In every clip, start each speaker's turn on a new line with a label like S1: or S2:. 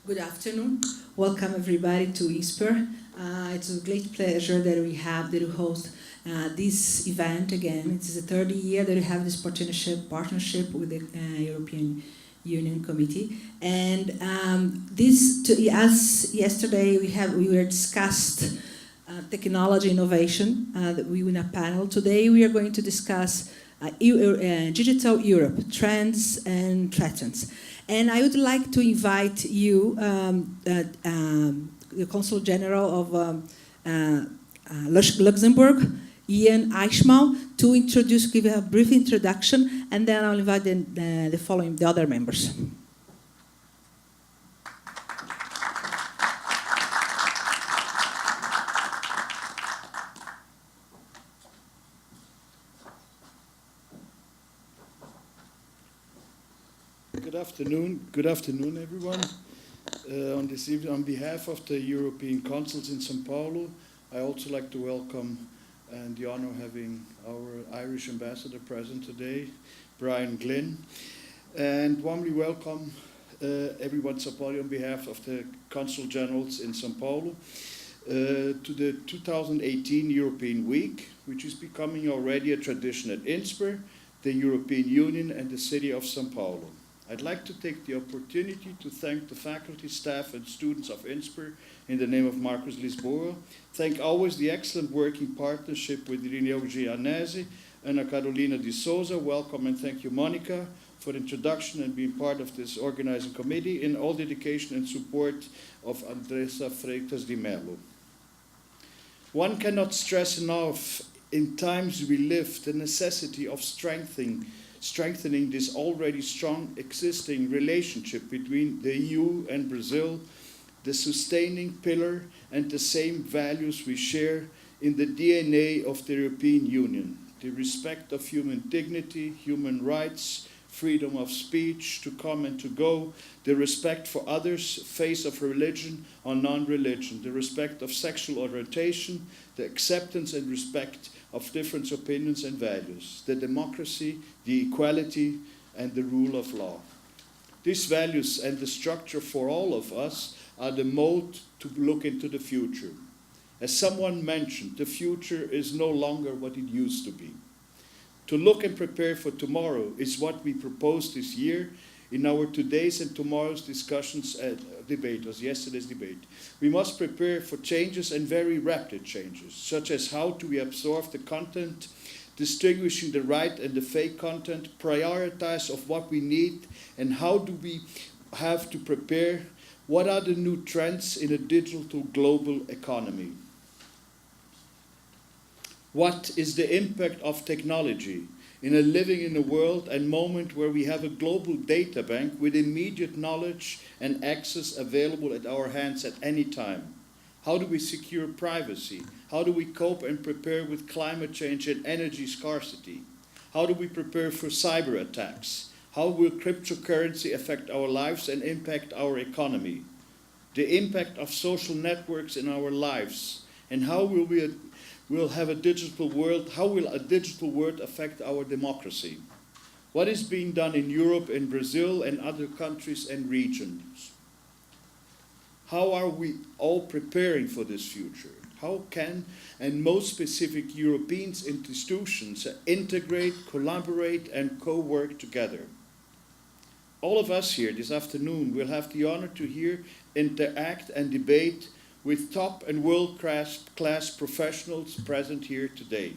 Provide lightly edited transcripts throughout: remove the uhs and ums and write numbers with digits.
S1: Good afternoon. Welcome everybody to ISPER. It's a great pleasure that we host this event again. It's the third year that we have this partnership with the European Union Committee. And as yesterday we were discussed technology innovation that we in a panel. Today we are going to discuss digital Europe, trends and threats. And I would like to invite you, the Consul General of Luxembourg, Ian Eichmal, to give a brief introduction, and then I'll invite the other members.
S2: Good afternoon, everyone. On this evening, on behalf of the European consuls in São Paulo, I also like to welcome and the honor of having our Irish ambassador present today, Brian Glynn, and warmly welcome everyone supporting on behalf of the consul generals in São Paulo to the 2018 European Week, which is becoming already a tradition at INSPER, the European Union, and the city of São Paulo. I'd like to take the opportunity to thank the faculty, staff, and students of INSPER in the name of Marcos Lisboa. Thank always the excellent working partnership with Irineu Gianese, Ana Carolina de Souza. Welcome and thank you, Monica, for the introduction and being part of this organizing committee, and all dedication and support of Andressa Freitas de Mello. One cannot stress enough in times we live the necessity of strengthening this already strong existing relationship between the EU and Brazil, the sustaining pillar and the same values we share in the DNA of the European Union, the respect of human dignity, human rights, freedom of speech, to come and to go, the respect for others, face of religion or non-religion, the respect of sexual orientation, the acceptance and respect of different opinions and values, the democracy, the equality, and the rule of law. These values and the structure for all of us are the mode to look into the future. As someone mentioned, the future is no longer what it used to be. To look and prepare for tomorrow is what we proposed this year in our today's and tomorrow's discussions and debate, as yesterday's debate. We must prepare for changes and very rapid changes, such as how do we absorb the content, distinguishing the right and the fake content, prioritize of what we need, and how do we have to prepare, what are the new trends in a digital global economy. What is the impact of technology in living in a world and moment where we have a global data bank with immediate knowledge and access available at our hands at any time? How do we secure privacy? How do we cope and prepare with climate change and energy scarcity? How do we prepare for cyber attacks? How will cryptocurrency affect our lives and impact our economy? The impact of social networks in our lives, and how will we'll have a digital world. How will a digital world affect our democracy? What is being done in Europe, in Brazil, and other countries and regions? How are we all preparing for this future? How can, and most specific, European institutions integrate, collaborate, and co-work together? All of us here this afternoon will have the honor to hear, interact, and debate with top and world-class professionals present here today.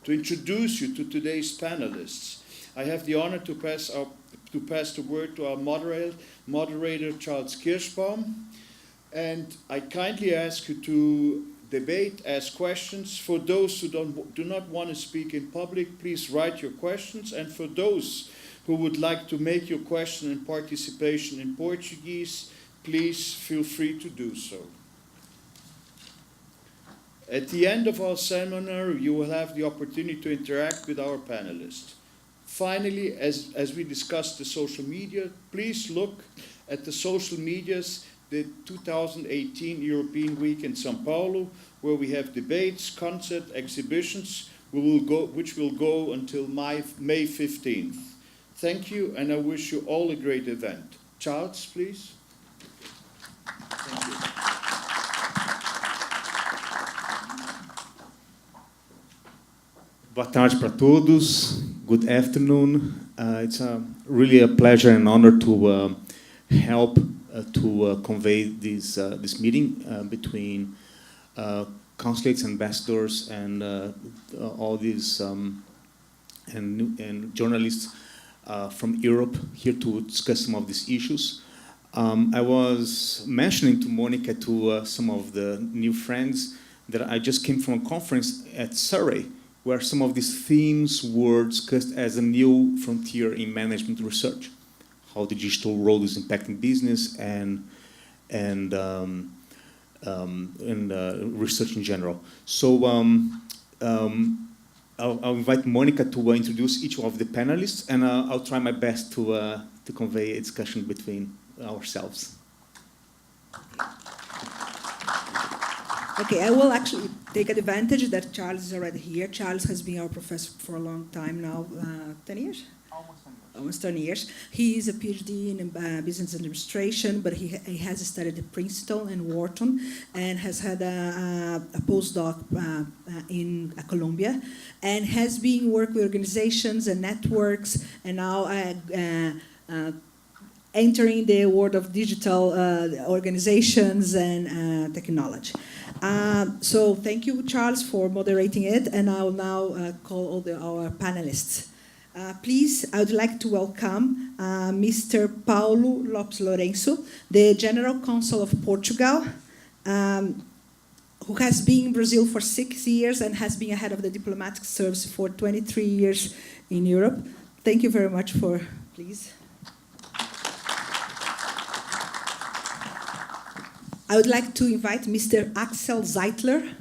S2: To introduce you to today's panelists, I have the honor to pass the word to our moderator Charles Kirschbaum, and I kindly ask you to debate, ask questions. For those who do not want to speak in public, please write your questions, and for those who would like to make your question and participation in Portuguese, please feel free to do so. At the end of our seminar, you will have the opportunity to interact with our panelists. Finally, as we discuss the social media, please look at the social medias, the 2018 European Week in São Paulo, where we have debates, concert, exhibitions, which will go until May 15th. Thank you, and I wish you all a great event. Charles, please.
S3: Boa tarde para todos. Good afternoon. It's really a pleasure and honor to help to convey this meeting between consulates, ambassadors, and all these and journalists from Europe here to discuss some of these issues. I was mentioning to Monica, to some of the new friends, that I just came from a conference at Surrey, where some of these themes were discussed as a new frontier in management research, how the digital world is impacting business and research in general. So I'll invite Monica to introduce each of the panelists, and I'll try my best to convey a discussion between ourselves.
S1: Okay, I will actually take advantage that Charles is already here. Charles has been our professor for a long time now, 10 years? Almost 10 years. He is a PhD in business administration, but he has studied at Princeton and Wharton, and has had a postdoc in Columbia, and has been working with organizations and networks, and now entering the world of digital organizations and technology. So thank you, Charles, for moderating it, and I will now call all our panelists. Please, I would like to welcome Mr. Paulo Lopes Lourenço, the General Consul of Portugal, who has been in Brazil for 6 years and has been head of the diplomatic service for 23 years in Europe. Thank you very much for, please. I would like to invite Mr. Axel Zeitler,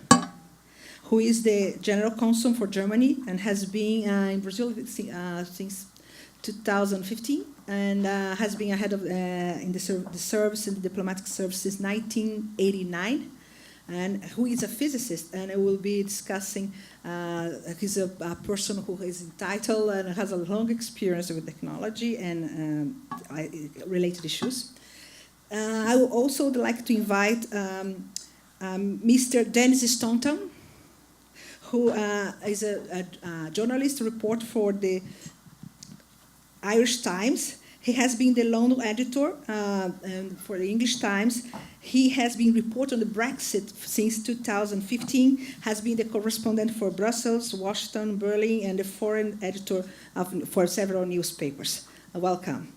S1: who is the General Consul for Germany and has been in Brazil since 2015, and has been ahead of in the service, in the diplomatic service since 1989, and who is a physicist, and I will be discussing, he's a person who is entitled and has a long experience with technology and related issues. I would also like to invite Mr. Dennis Staunton, who is a journalist report for the Irish Times. He has been the London editor and for the English Times. He has been reporting on the Brexit since 2015, has been the correspondent for Brussels, Washington, Berlin, and the foreign editor for several newspapers. Welcome.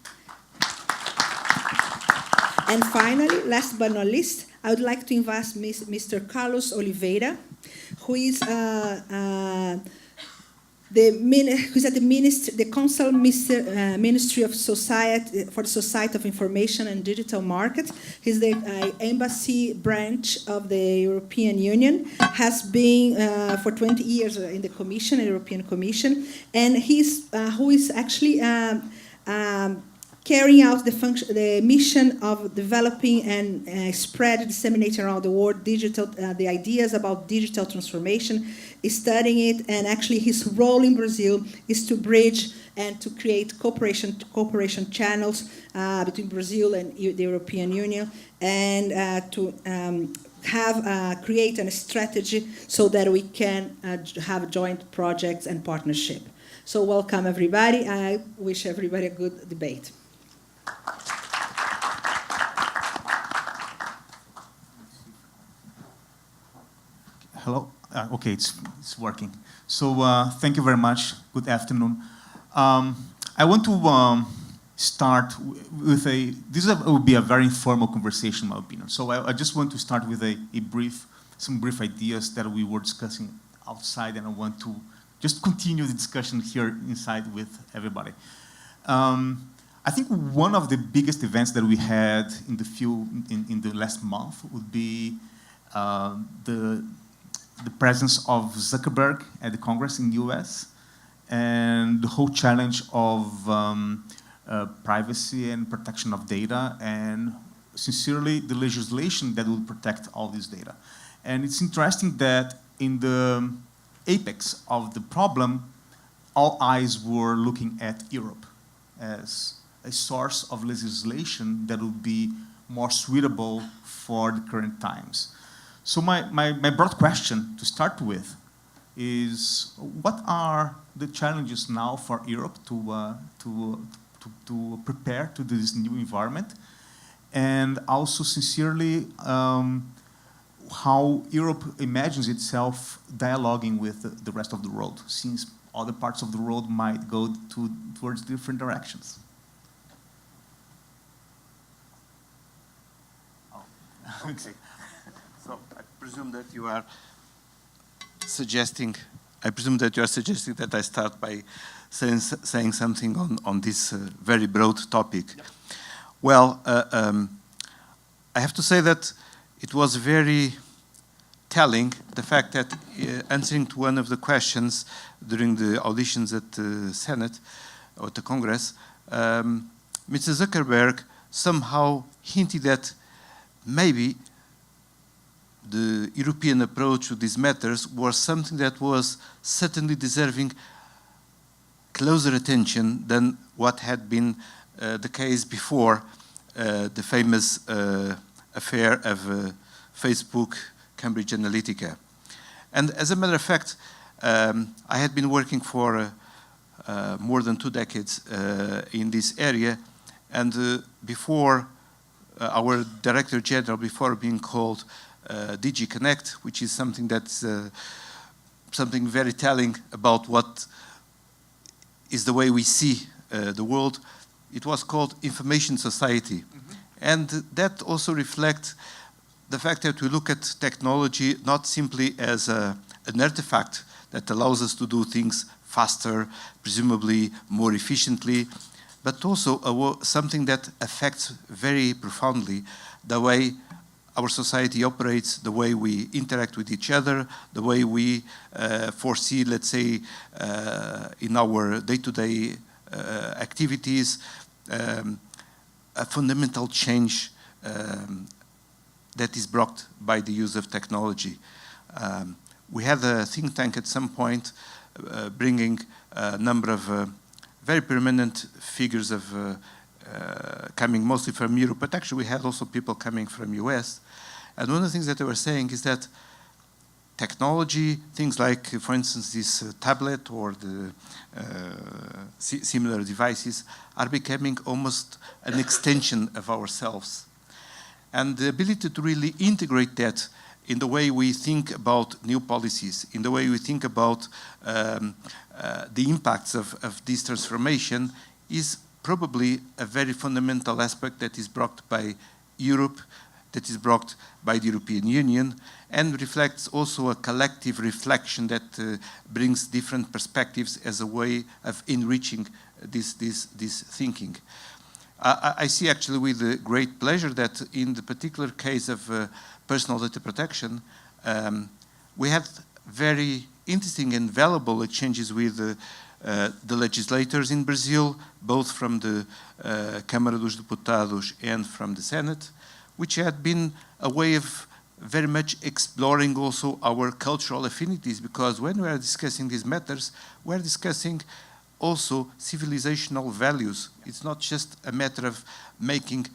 S1: And finally, last but not least, I would like to invite Mr. Carlos Oliveira, who is who's at the Consul Ministry of Society for the Society of Information and Digital Market. He's the embassy branch of the European Union, has been for 20 years in the Commission, the European Commission, and he's who is actually carrying out the mission of developing and disseminating around the world the ideas about digital transformation, studying it, and actually his role in Brazil is to bridge and to create cooperation channels between Brazil and the European Union, and to create a strategy so that we can have joint projects and partnership. So welcome everybody. I wish everybody a good debate.
S3: Hello. Okay, it's working. So thank you very much. Good afternoon. I want to start with will be a very informal conversation, in my opinion. So I just want to start with some brief ideas that we were discussing outside, and I want to just continue the discussion here inside with everybody. I think one of the biggest events that we had in the last month would be the presence of Zuckerberg at the Congress in the US, and the whole challenge of privacy and protection of data, and sincerely the legislation that will protect all this data. And it's interesting that in the apex of the problem, all eyes were looking at Europe as a source of legislation that would be more suitable for the current times. So my broad question to start with is what are the challenges now for Europe to prepare to this new environment, and also sincerely how Europe imagines itself dialoguing with the rest of the world, since other parts of the world might go towards different directions.
S4: Oh. Okay. So I presume that you are suggesting that I start by saying something on this very broad topic. Yep. Well, I have to say that it was very telling, the fact that answering to one of the questions during the auditions at the Senate or the Congress, Mr. Zuckerberg somehow hinted that maybe the European approach to these matters was something that was certainly deserving closer attention than what had been the case before the famous affair of Facebook, Cambridge Analytica. And as a matter of fact, I had been working for more than 2 decades in this area, and before our Director General, before being called DG Connect, which is something that's something very telling about what is the way we see the world, it was called Information Society. Mm-hmm. And that also reflects the fact that we look at technology not simply as an artifact that allows us to do things faster, presumably more efficiently, but also something that affects very profoundly the way our society operates, the way we interact with each other, the way we foresee, let's say, in our day-to-day activities, a fundamental change that is brought by the use of technology. We had a think tank at some point bringing a number of very prominent figures of coming mostly from Europe, but actually we had also people coming from US. And one of the things that they were saying is that technology, things like, for instance, this tablet or the similar devices are becoming almost an extension of ourselves. And the ability to really integrate that in the way we think about new policies, in the way we think about the impacts of this transformation is probably a very fundamental aspect that is brought by Europe, that is brought by the European Union, and reflects also a collective reflection that brings different perspectives as a way of enriching this thinking. I see actually with great pleasure that in the particular case of personal data protection, we had very interesting and valuable exchanges with the legislators in Brazil, both from the Câmara dos Deputados and from the Senate, which had been a way of very much exploring also our cultural affinities, because when we are discussing these matters, we are discussing also civilizational values. It's not just a matter of making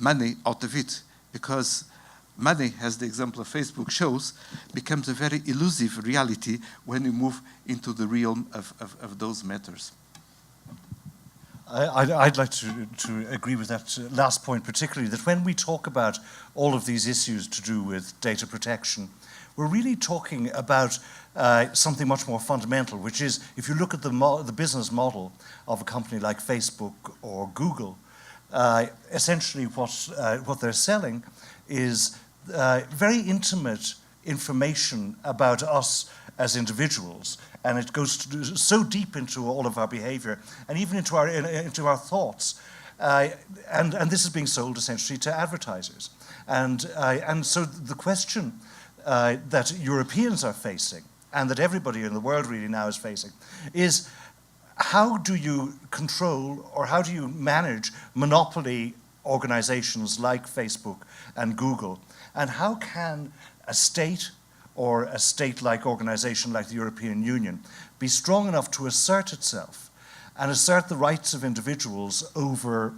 S4: money out of it, because money, as the example of Facebook shows, becomes a very elusive reality when you move into the realm of those matters.
S5: I'd like to agree with that last point, particularly that when we talk about all of these issues to do with data protection, we're really talking about something much more fundamental, which is if you look at the business model of a company like Facebook or Google, essentially what they're selling is very intimate information about us as individuals, and it goes so deep into all of our behavior and even into our thoughts, and this is being sold essentially to advertisers, and so the question that Europeans are facing, and that everybody in the world really now is facing, is how do you control or how do you manage monopoly organizations like Facebook and Google, and how can a state or a state-like organization like the European Union be strong enough to assert itself and assert the rights of individuals over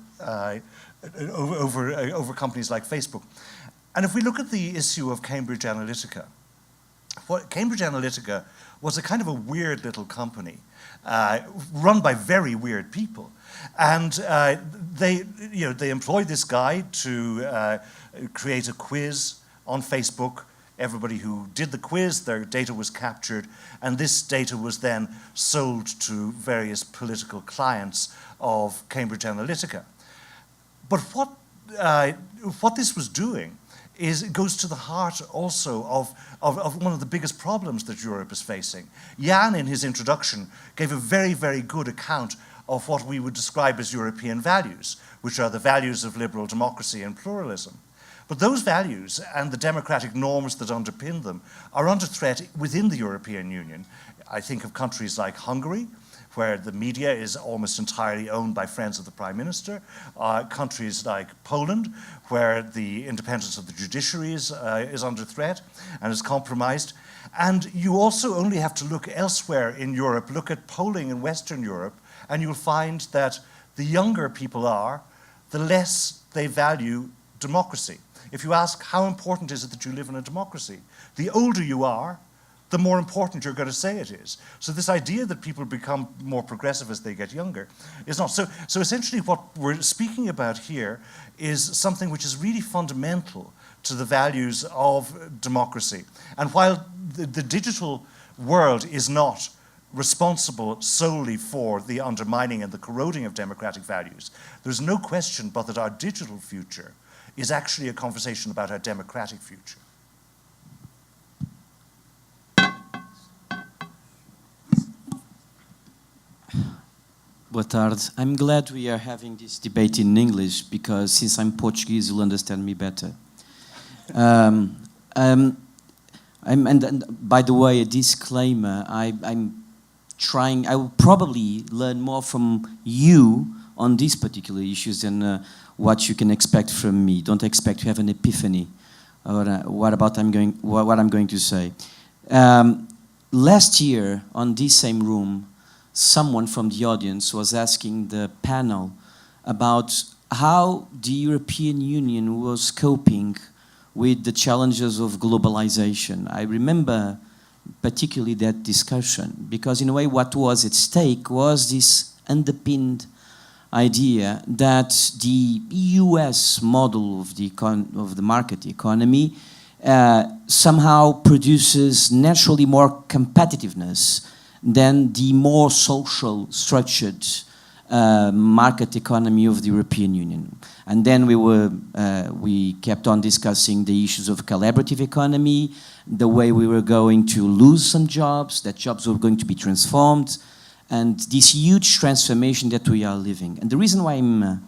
S5: companies like Facebook? And if we look at the issue of Cambridge Analytica, what Cambridge Analytica was a kind of a weird little company run by very weird people. And they employed this guy to create a quiz on Facebook. Everybody who did the quiz, their data was captured, and this data was then sold to various political clients of Cambridge Analytica. But what this was doing is it goes to the heart also of one of the biggest problems that Europe is facing. Jan, in his introduction, gave a very, very good account of what we would describe as European values, which are the values of liberal democracy and pluralism. But those values and the democratic norms that underpin them are under threat within the European Union. I think of countries like Hungary, where the media is almost entirely owned by friends of the Prime Minister, countries like Poland, where the independence of the judiciary is under threat and is compromised. And you also only have to look elsewhere in Europe, look at polling in Western Europe, and you'll find that the younger people are, the less they value democracy. If you ask how important is it that you live in a democracy, the older you are, the more important you're going to say it is. So this idea that people become more progressive as they get younger is not. So essentially what we're speaking about here is something which is really fundamental to the values of democracy. And while the digital world is not responsible solely for the undermining and the corroding of democratic values, there's no question but that our digital future is actually a conversation about our democratic future.
S6: Boa tarde. I'm glad we are having this debate in English because since I'm Portuguese, you'll understand me better. And by the way, a disclaimer, I will probably learn more from you on these particular issues than what you can expect from me. Don't expect to have an epiphany or what I'm going to say. Last year, on this same room, someone from the audience was asking the panel about how the European Union was coping with the challenges of globalization. I remember particularly that discussion because in a way what was at stake was this underpinned idea that the US model of the market economy somehow produces naturally more competitiveness than the more social structured market economy of the European Union. And then we kept on discussing the issues of collaborative economy, the way we were going to lose some jobs, that jobs were going to be transformed, and this huge transformation that we are living. And the reason why I'm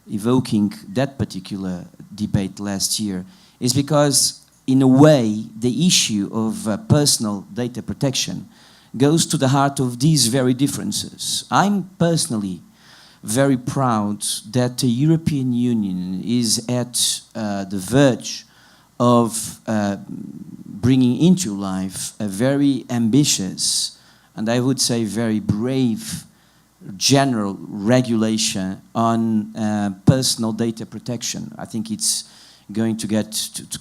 S6: evoking that particular debate last year is because, in a way, the issue of personal data protection goes to the heart of these very differences. I'm personally very proud that the European Union is at the verge of bringing into life a very ambitious and I would say very brave general regulation on personal data protection. I think it's going to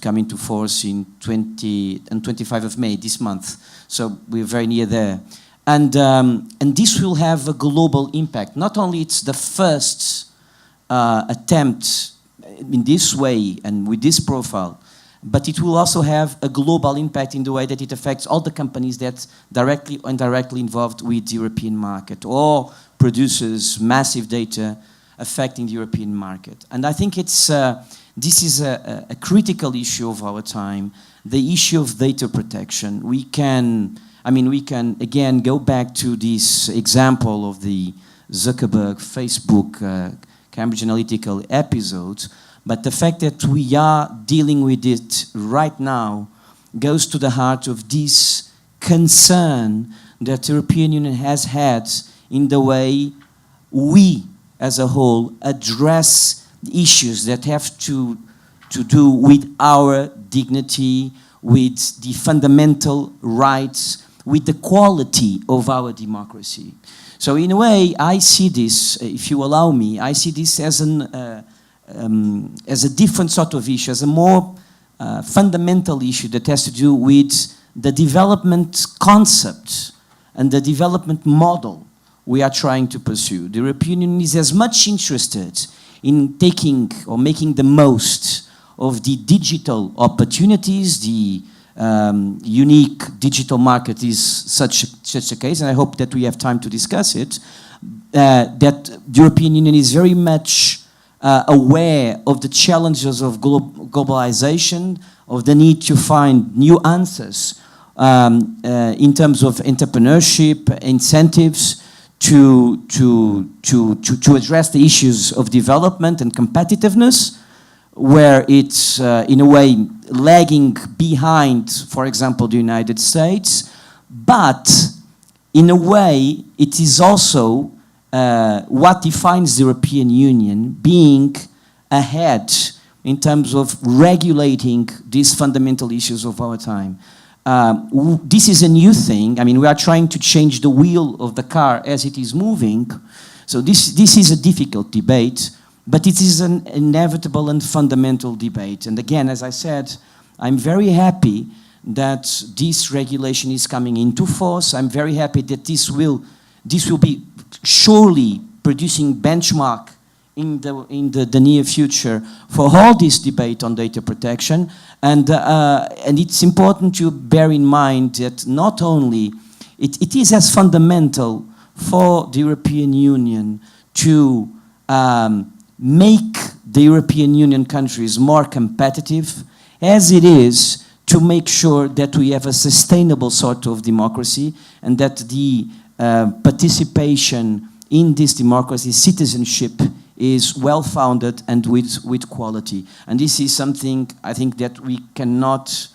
S6: come into force in 25 of May this month. So we're very near there. And this will have a global impact. Not only it's the first attempt in this way and with this profile, but it will also have a global impact in the way that it affects all the companies that directly or indirectly involved with the European market or produces massive data affecting the European market. And I think this is a critical issue of our time, the issue of data protection. We can again go back to this example of the Zuckerberg, Facebook, Cambridge Analytica episodes, but the fact that we are dealing with it right now goes to the heart of this concern that the European Union has had in the way we, as a whole, address issues that have to do with our dignity, with the fundamental rights, with the quality of our democracy. So in a way, I see this, if you allow me, I see this as a different sort of issue, as a more fundamental issue that has to do with the development concept and the development model we are trying to pursue. The European Union is as much interested in taking or making the most of the digital opportunities. The unique digital market is such a case, and I hope that we have time to discuss it, that the European Union is very much aware of the challenges of globalization, of the need to find new answers in terms of entrepreneurship, incentives to address the issues of development and competitiveness, where it's in a way lagging behind, for example, the United States, but in a way it is also what defines the European Union being ahead in terms of regulating these fundamental issues of our time. This is a new thing. I mean, we are trying to change the wheel of the car as it is moving. So this is a difficult debate, but it is an inevitable and fundamental debate. And again, as I said, I'm very happy that this regulation is coming into force. I'm very happy that this will be surely producing benchmark in the near future for all this debate on data protection. And it's important to bear in mind that not only it is as fundamental for the European Union to make the European Union countries more competitive as it is to make sure that we have a sustainable sort of democracy and that the participation in this democracy, citizenship, is well-founded and with quality. And this is something I think that we cannot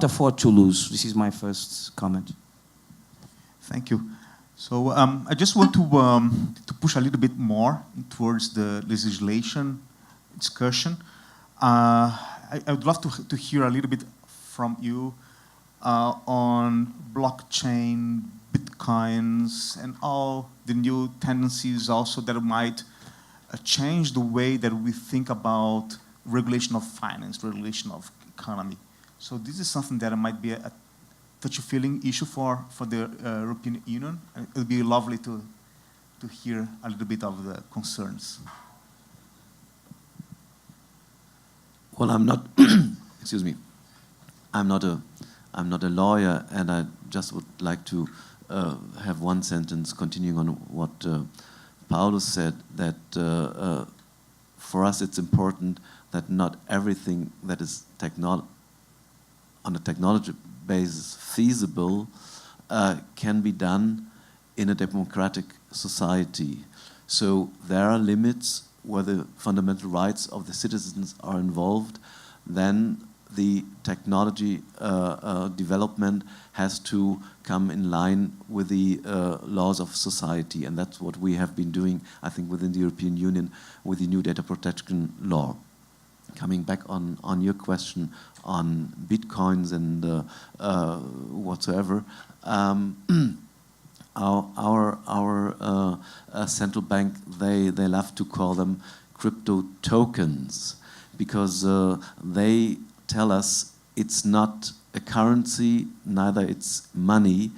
S6: afford to lose. This is my first comment.
S3: Thank you. So I just want to push a little bit more towards the legislation discussion. I would love to hear a little bit from you on blockchain, Bitcoins, and all the new tendencies also that might change the way that we think about regulation of finance, regulation of economy. So this is something that might be a touchy-feeling issue for the European Union. It would be lovely to hear a little bit of the concerns.
S7: Well, I'm not. Excuse me. I'm not a lawyer, and I just would like to have one sentence continuing on what Paulo said, that for us it's important that not everything that is on a technology basis feasible can be done in a democratic society. So there are limits where the fundamental rights of the citizens are involved. Then the technology development has to come in line with the laws of society, and that's what we have been doing, I think, within the European Union with the new data protection law. Coming back on your question on Bitcoins and whatsoever, our central bank, they love to call them crypto tokens, because they tell us it's not a currency, neither it's money,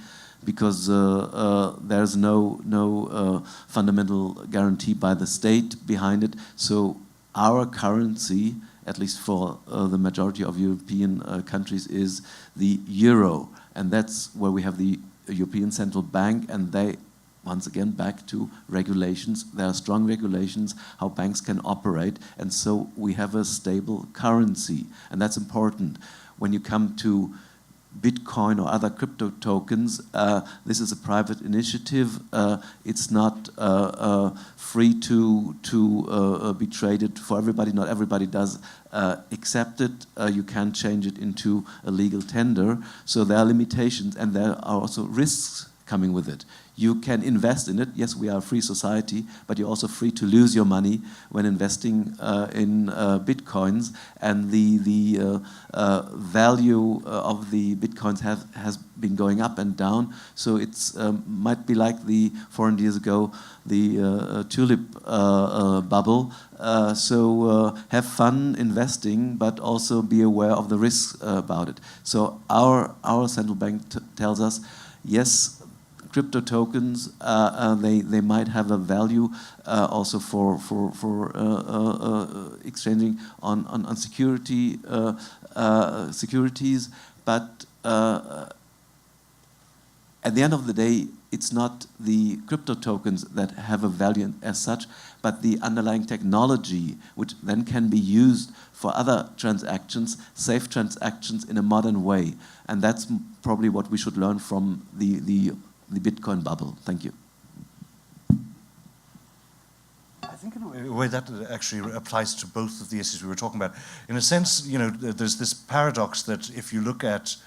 S7: because there's no fundamental guarantee by the state behind it. So our currency, at least for the majority of European countries, is the euro, and that's where we have the European Central Bank, and they, once again, back to regulations. There are strong regulations how banks can operate, and so we have a stable currency, and that's important. When you come to Bitcoin or other crypto tokens, this is a private initiative. It's not free to be traded for everybody. Not everybody does accept it. You can't change it into a legal tender. So there are limitations, and there are also risks coming with it. You can invest in it. Yes, we are a free society, but you're also free to lose your money when investing in bitcoins. And the value of the bitcoins has been going up and down. So it's might be like the 400 years ago, the tulip bubble. So have fun investing, but also be aware of the risks about it. So our central bank tells us, yes, crypto tokens, they might have a value also for exchanging on securities, but at the end of the day, it's not the crypto tokens that have a value as such, but the underlying technology, which then can be used for other transactions, safe transactions in a modern way. And that's probably what we should learn from the Bitcoin bubble. Thank you.
S5: I think in a way that actually applies to both of the issues we were talking about. In a sense, you know, there's this paradox that if you look at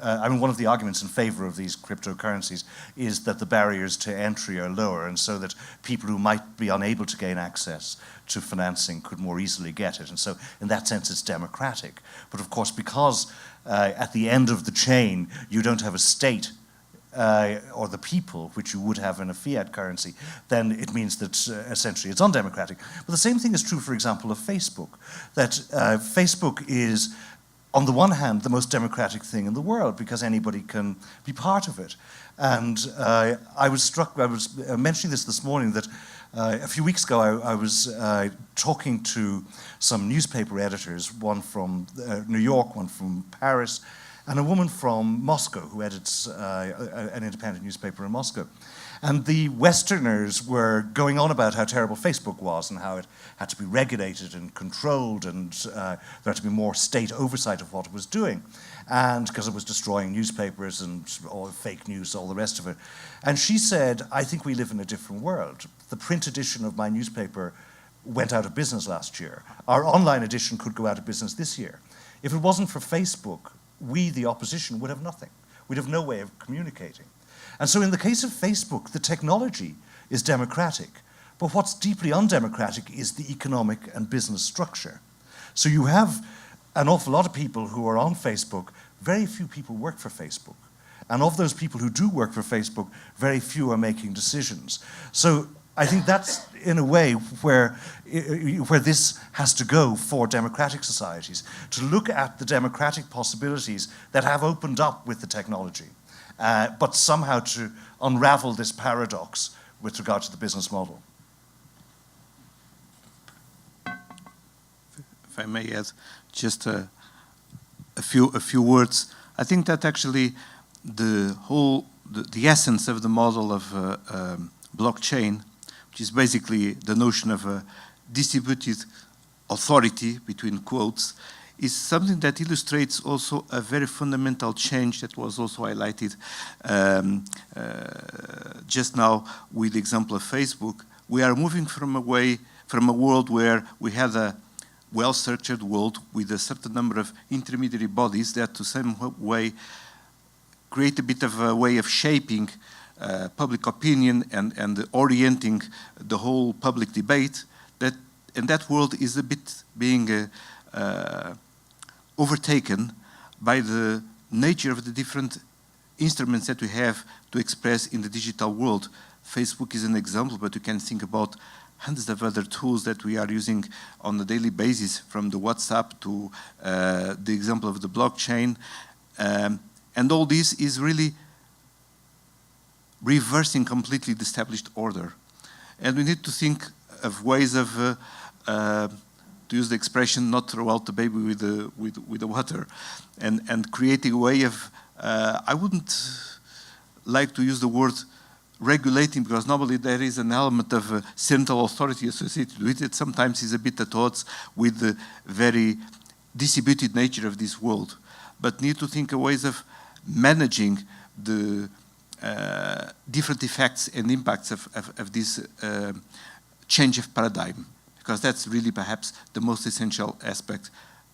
S5: I mean, one of the arguments in favor of these cryptocurrencies is that the barriers to entry are lower, and so that people who might be unable to gain access to financing could more easily get it. And so in that sense, it's democratic. But of course, because at the end of the chain, you don't have a state or the people, which you would have in a fiat currency, then it means that essentially it's undemocratic. But the same thing is true, for example, of Facebook, that Facebook is, on the one hand, the most democratic thing in the world because anybody can be part of it. And I was struck, I was mentioning this morning, that a few weeks ago I was talking to some newspaper editors, one from New York, one from Paris, and a woman from Moscow who edits an independent newspaper in Moscow. And the Westerners were going on about how terrible Facebook was and how it had to be regulated and controlled, and there had to be more state oversight of what it was doing, and because it was destroying newspapers and all fake news, all the rest of it. And she said, I think we live in a different world. The print edition of my newspaper went out of business last year. Our online edition could go out of business this year. If it wasn't for Facebook, we, the opposition, would have nothing. We'd have no way of communicating. And so in the case of Facebook, the technology is democratic, but what's deeply undemocratic is the economic and business structure. So you have an awful lot of people who are on Facebook. Very few people work for Facebook. And of those people who do work for Facebook, very few are making decisions. So I think that's, in a way, where this has to go for democratic societies, to look at the democratic possibilities that have opened up with the technology. But somehow to unravel this paradox with regard to the business model.
S4: If I may add just a few words, I think that actually the essence of the model of blockchain, which is basically the notion of a distributed authority, between quotes, is something that illustrates also a very fundamental change that was also highlighted just now with the example of Facebook. We are moving from a world where we had a well-structured world with a certain number of intermediary bodies that to some way create a bit of a way of shaping public opinion and orienting the whole public debate. And that world is a bit being overtaken by the nature of the different instruments that we have to express in the digital world. Facebook is an example, but you can think about hundreds of other tools that we are using on a daily basis, from the WhatsApp to the example of the blockchain. And all this is really reversing completely the established order. And we need to think of ways of to use the expression, not throw out the baby with the water, and creating a way of, I wouldn't like to use the word regulating, because normally there is an element of central authority associated with it. Sometimes it's a bit at odds with the very distributed nature of this world. But need to think of ways of managing the different effects and impacts of this change of paradigm, because that's really perhaps the most essential aspect.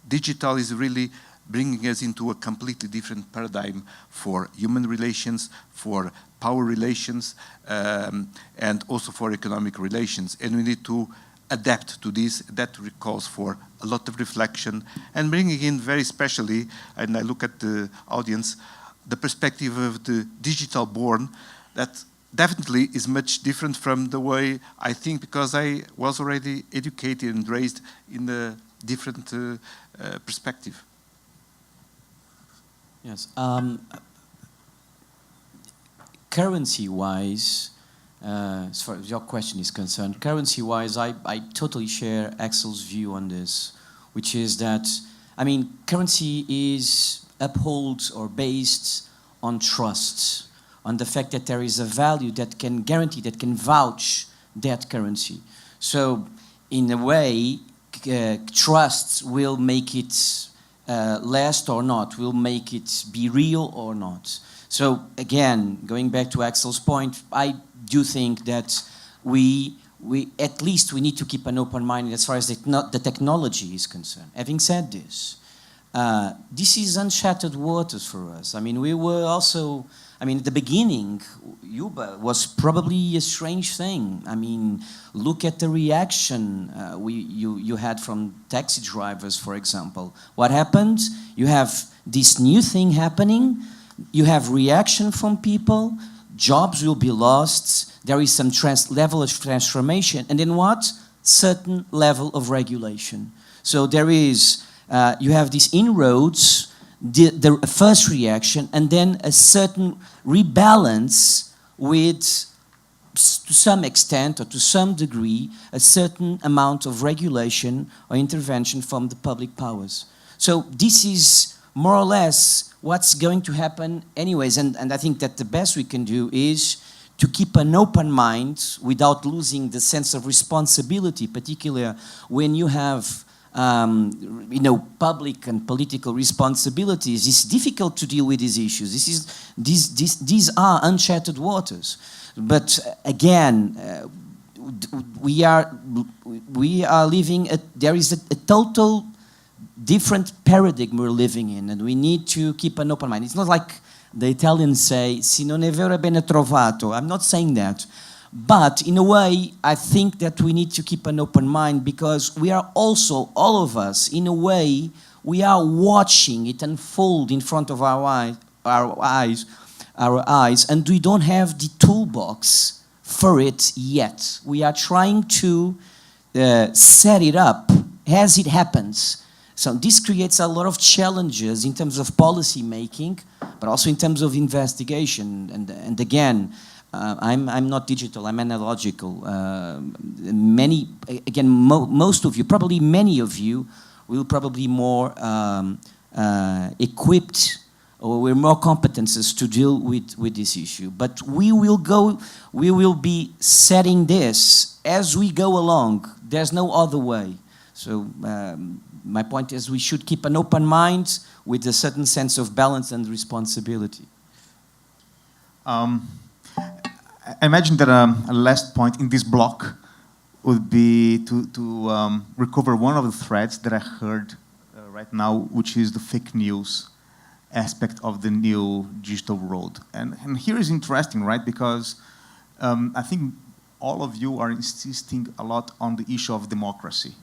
S4: Digital is really bringing us into a completely different paradigm for human relations, for power relations, and also for economic relations. And we need to adapt to this. That calls for a lot of reflection and bringing in very specially, and I look at the audience, the perspective of the digital born that definitely is much different from the way I think, because I was already educated and raised in a different perspective.
S6: Yes. Currency-wise, as far as your question is concerned, currency-wise, I totally share Axel's view on this, which is that, I mean, currency is upheld or based on trust, on the fact that there is a value that can guarantee, that can vouch that currency. So, in a way, trust will make it last or not, will make it be real or not. So again, going back to Axel's point, I do think that we at least we need to keep an open mind as far as the technology is concerned. Having said this, this is uncharted waters for us. I mean, we were also, I mean, at the beginning, Uber was probably a strange thing. I mean, look at the reaction you had from taxi drivers, for example. What happened? You have this new thing happening, you have reaction from people, jobs will be lost, there is some level of transformation, and then what? Certain level of regulation. So there is, you have these inroads, the first reaction, and then a certain rebalance with, to some extent or to some degree, a certain amount of regulation or intervention from the public powers. So this is more or less what's going to happen anyways, and I think that the best we can do is to keep an open mind without losing the sense of responsibility, particularly when you have you know, public and political responsibilities. It's difficult to deal with these issues. These are uncharted waters. But again, we are living. There is a total different paradigm we're living in, and we need to keep an open mind. It's not like the Italians say, "Si non è vero è bene trovato." I'm not saying that. But in a way, I think that we need to keep an open mind because we are also, all of us, in a way, we are watching it unfold in front of our eyes, and we don't have the toolbox for it yet. We are trying to set it up as it happens. So this creates a lot of challenges in terms of policy making, but also in terms of investigation. And again, I'm not digital, I'm analogical. Most of you, probably many of you, will probably more equipped, or we're more competences to deal with this issue. But we will be setting this as we go along. There's no other way. So my point is we should keep an open mind with a certain sense of balance and responsibility.
S3: I imagine that a last point in this block would be to recover one of the threads that I heard right now, which is the fake news aspect of the new digital world. And here is interesting, right? Because I think all of you are insisting a lot on the issue of democracy.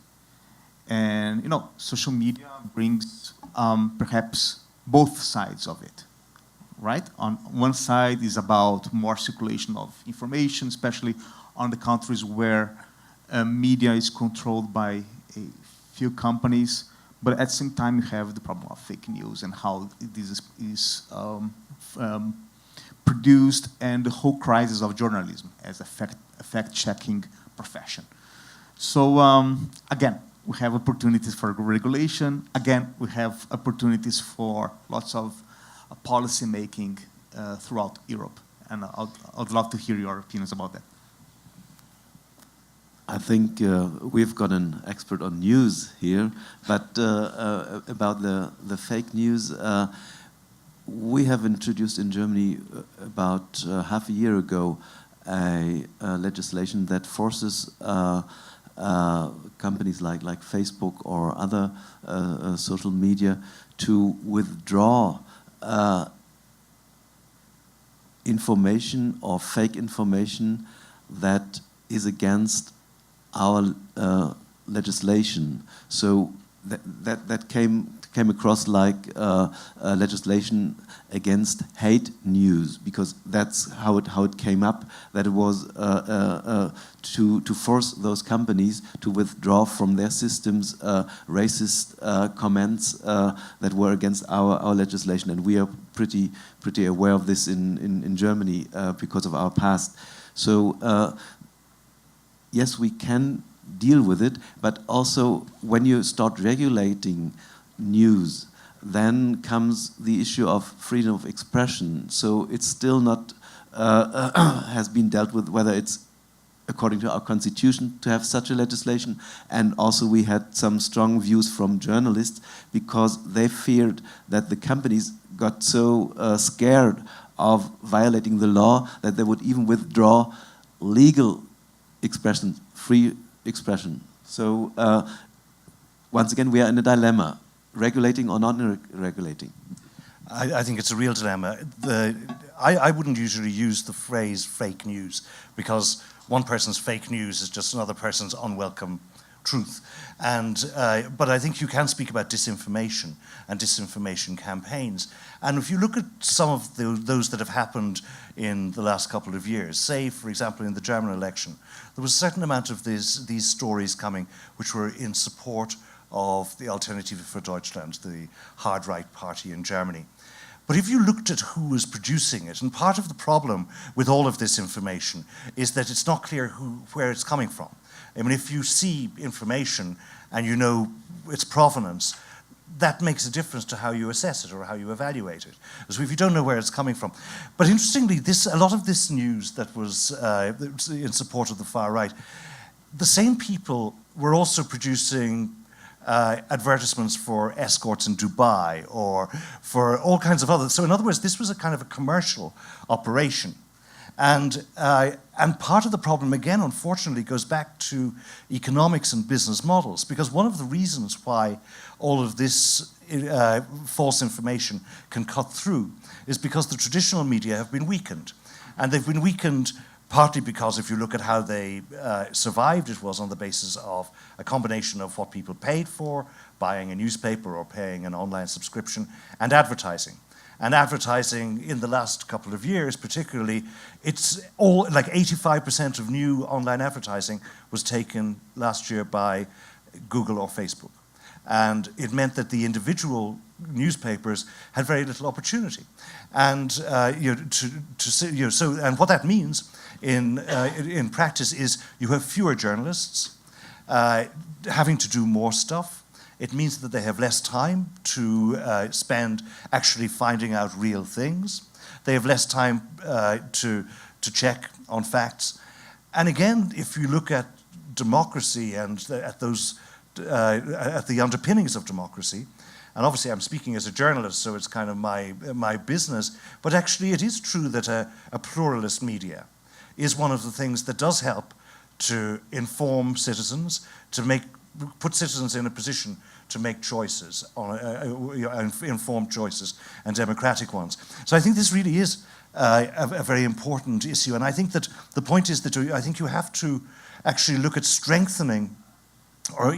S3: And, you know, social media brings perhaps both sides of it. Right? On one side is about more circulation of information, especially on the countries where media is controlled by a few companies. But at the same time, you have the problem of fake news and how this is produced, and the whole crisis of journalism as a fact-checking profession. So again, we have opportunities for regulation. Again, we have opportunities for lots of policy making throughout Europe, and I'd love to hear your opinions about that.
S7: I think we've got an expert on news here, but about the fake news, we have introduced in Germany about half a year ago a legislation that forces companies like Facebook or other social media to withdraw information or fake information that is against our legislation. So that came across like legislation against hate news, because that's how it came up. That it was to force those companies to withdraw from their systems racist comments that were against our legislation, and we are pretty aware of this in Germany because of our past. So yes, we can deal with it, but also when you start regulating news, then comes the issue of freedom of expression. So it's still not has been dealt with whether it's according to our constitution to have such a legislation. And also we had some strong views from journalists because they feared that the companies got so scared of violating the law that they would even withdraw legal expression, free expression. So once again, we are in a dilemma, regulating or not regulating.
S5: I think it's a real dilemma. I wouldn't usually use the phrase fake news, because one person's fake news is just another person's unwelcome truth. And but I think you can speak about disinformation and disinformation campaigns. And if you look at some of those that have happened in the last couple of years, say, for example, in the German election, there was a certain amount of these stories coming which were in support of the Alternative für Deutschland, the hard right party in Germany. But if you looked at who was producing it, and part of the problem with all of this information is that it's not clear where it's coming from. I mean, if you see information and you know its provenance, that makes a difference to how you assess it or how you evaluate it. So if you don't know where it's coming from. But interestingly, a lot of this news that was in support of the far right, the same people were also producing advertisements for escorts in Dubai or for all kinds of other. So in other words, this was a kind of a commercial operation. And part of the problem, again, unfortunately, goes back to economics and business models, because one of the reasons why all of this false information can cut through is because the traditional media have been weakened. And they've been weakened partly because if you look at how they survived, it was on the basis of a combination of what people paid for, buying a newspaper or paying an online subscription, and advertising. And advertising in the last couple of years, particularly, it's all like 85% of new online advertising was taken last year by Google or Facebook. And it meant that the individual newspapers had very little opportunity. And and what that means in practice is you have fewer journalists having to do more stuff. It means that they have less time to spend actually finding out real things. They have less time to check on facts. And again, if you look at democracy and at the underpinnings of democracy, and obviously I'm speaking as a journalist, so it's kind of my business, but actually it is true that a pluralist media is one of the things that does help to inform citizens, to put citizens in a position to make choices, informed choices and democratic ones. So I think this really is a very important issue. And I think that the point is that I think you have to actually look at strengthening, or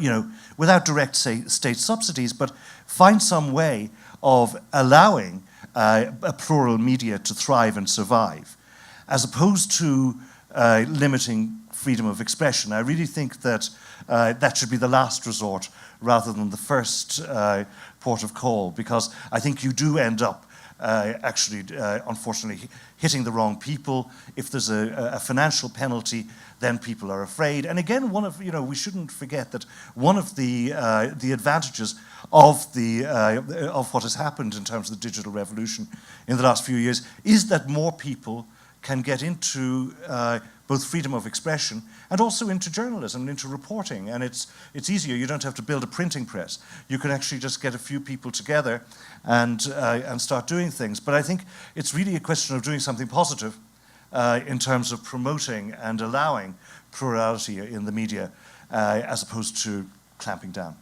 S5: without direct state subsidies, but find some way of allowing a plural media to thrive and survive, as opposed to limiting freedom of expression. I really think that that should be the last resort rather than the first port of call, because I think you do end up actually, unfortunately, hitting the wrong people. If there's a financial penalty, then people are afraid. And again, we shouldn't forget that one of the advantages of what has happened in terms of the digital revolution in the last few years is that more people can get into both freedom of expression and also into journalism and into reporting. And it's easier. You don't have to build a printing press. You can actually just get a few people together and start doing things. But I think it's really a question of doing something positive in terms of promoting and allowing plurality in the media. as opposed to clamping down.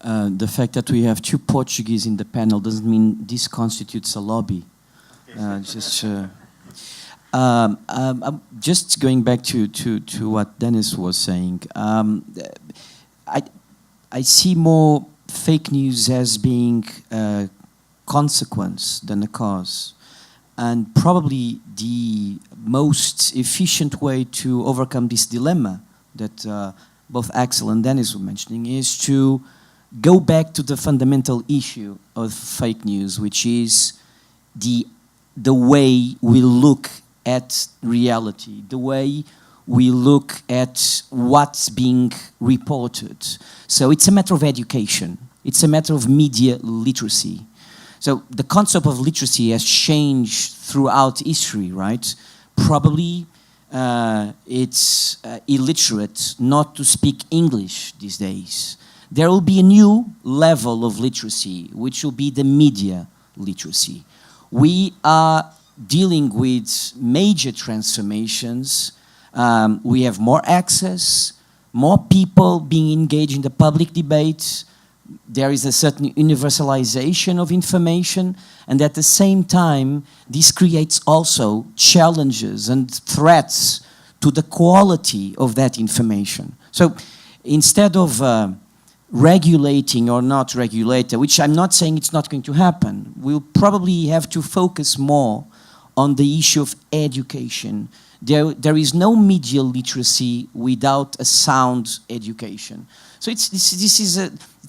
S6: The fact that we have two Portuguese in the panel doesn't mean this constitutes a lobby. Just going back to what Dennis was saying, I see more fake news as being a consequence than a cause. And probably the most efficient way to overcome this dilemma that both Axel and Dennis were mentioning is to go back to the fundamental issue of fake news, which is the way we look at reality, the way we look at what's being reported. So it's a matter of education. It's a matter of media literacy. So the concept of literacy has changed throughout history, right? Probably it's illiterate not to speak English these days. There will be a new level of literacy, which will be the media literacy. We are dealing with major transformations. We have more access, more people being engaged in the public debate. There is a certain universalization of information, and at the same time, this creates also challenges and threats to the quality of that information. So instead of regulating or not regulated, which I'm not saying it's not going to happen, we'll probably have to focus more on the issue of education. There is no media literacy without a sound education. So it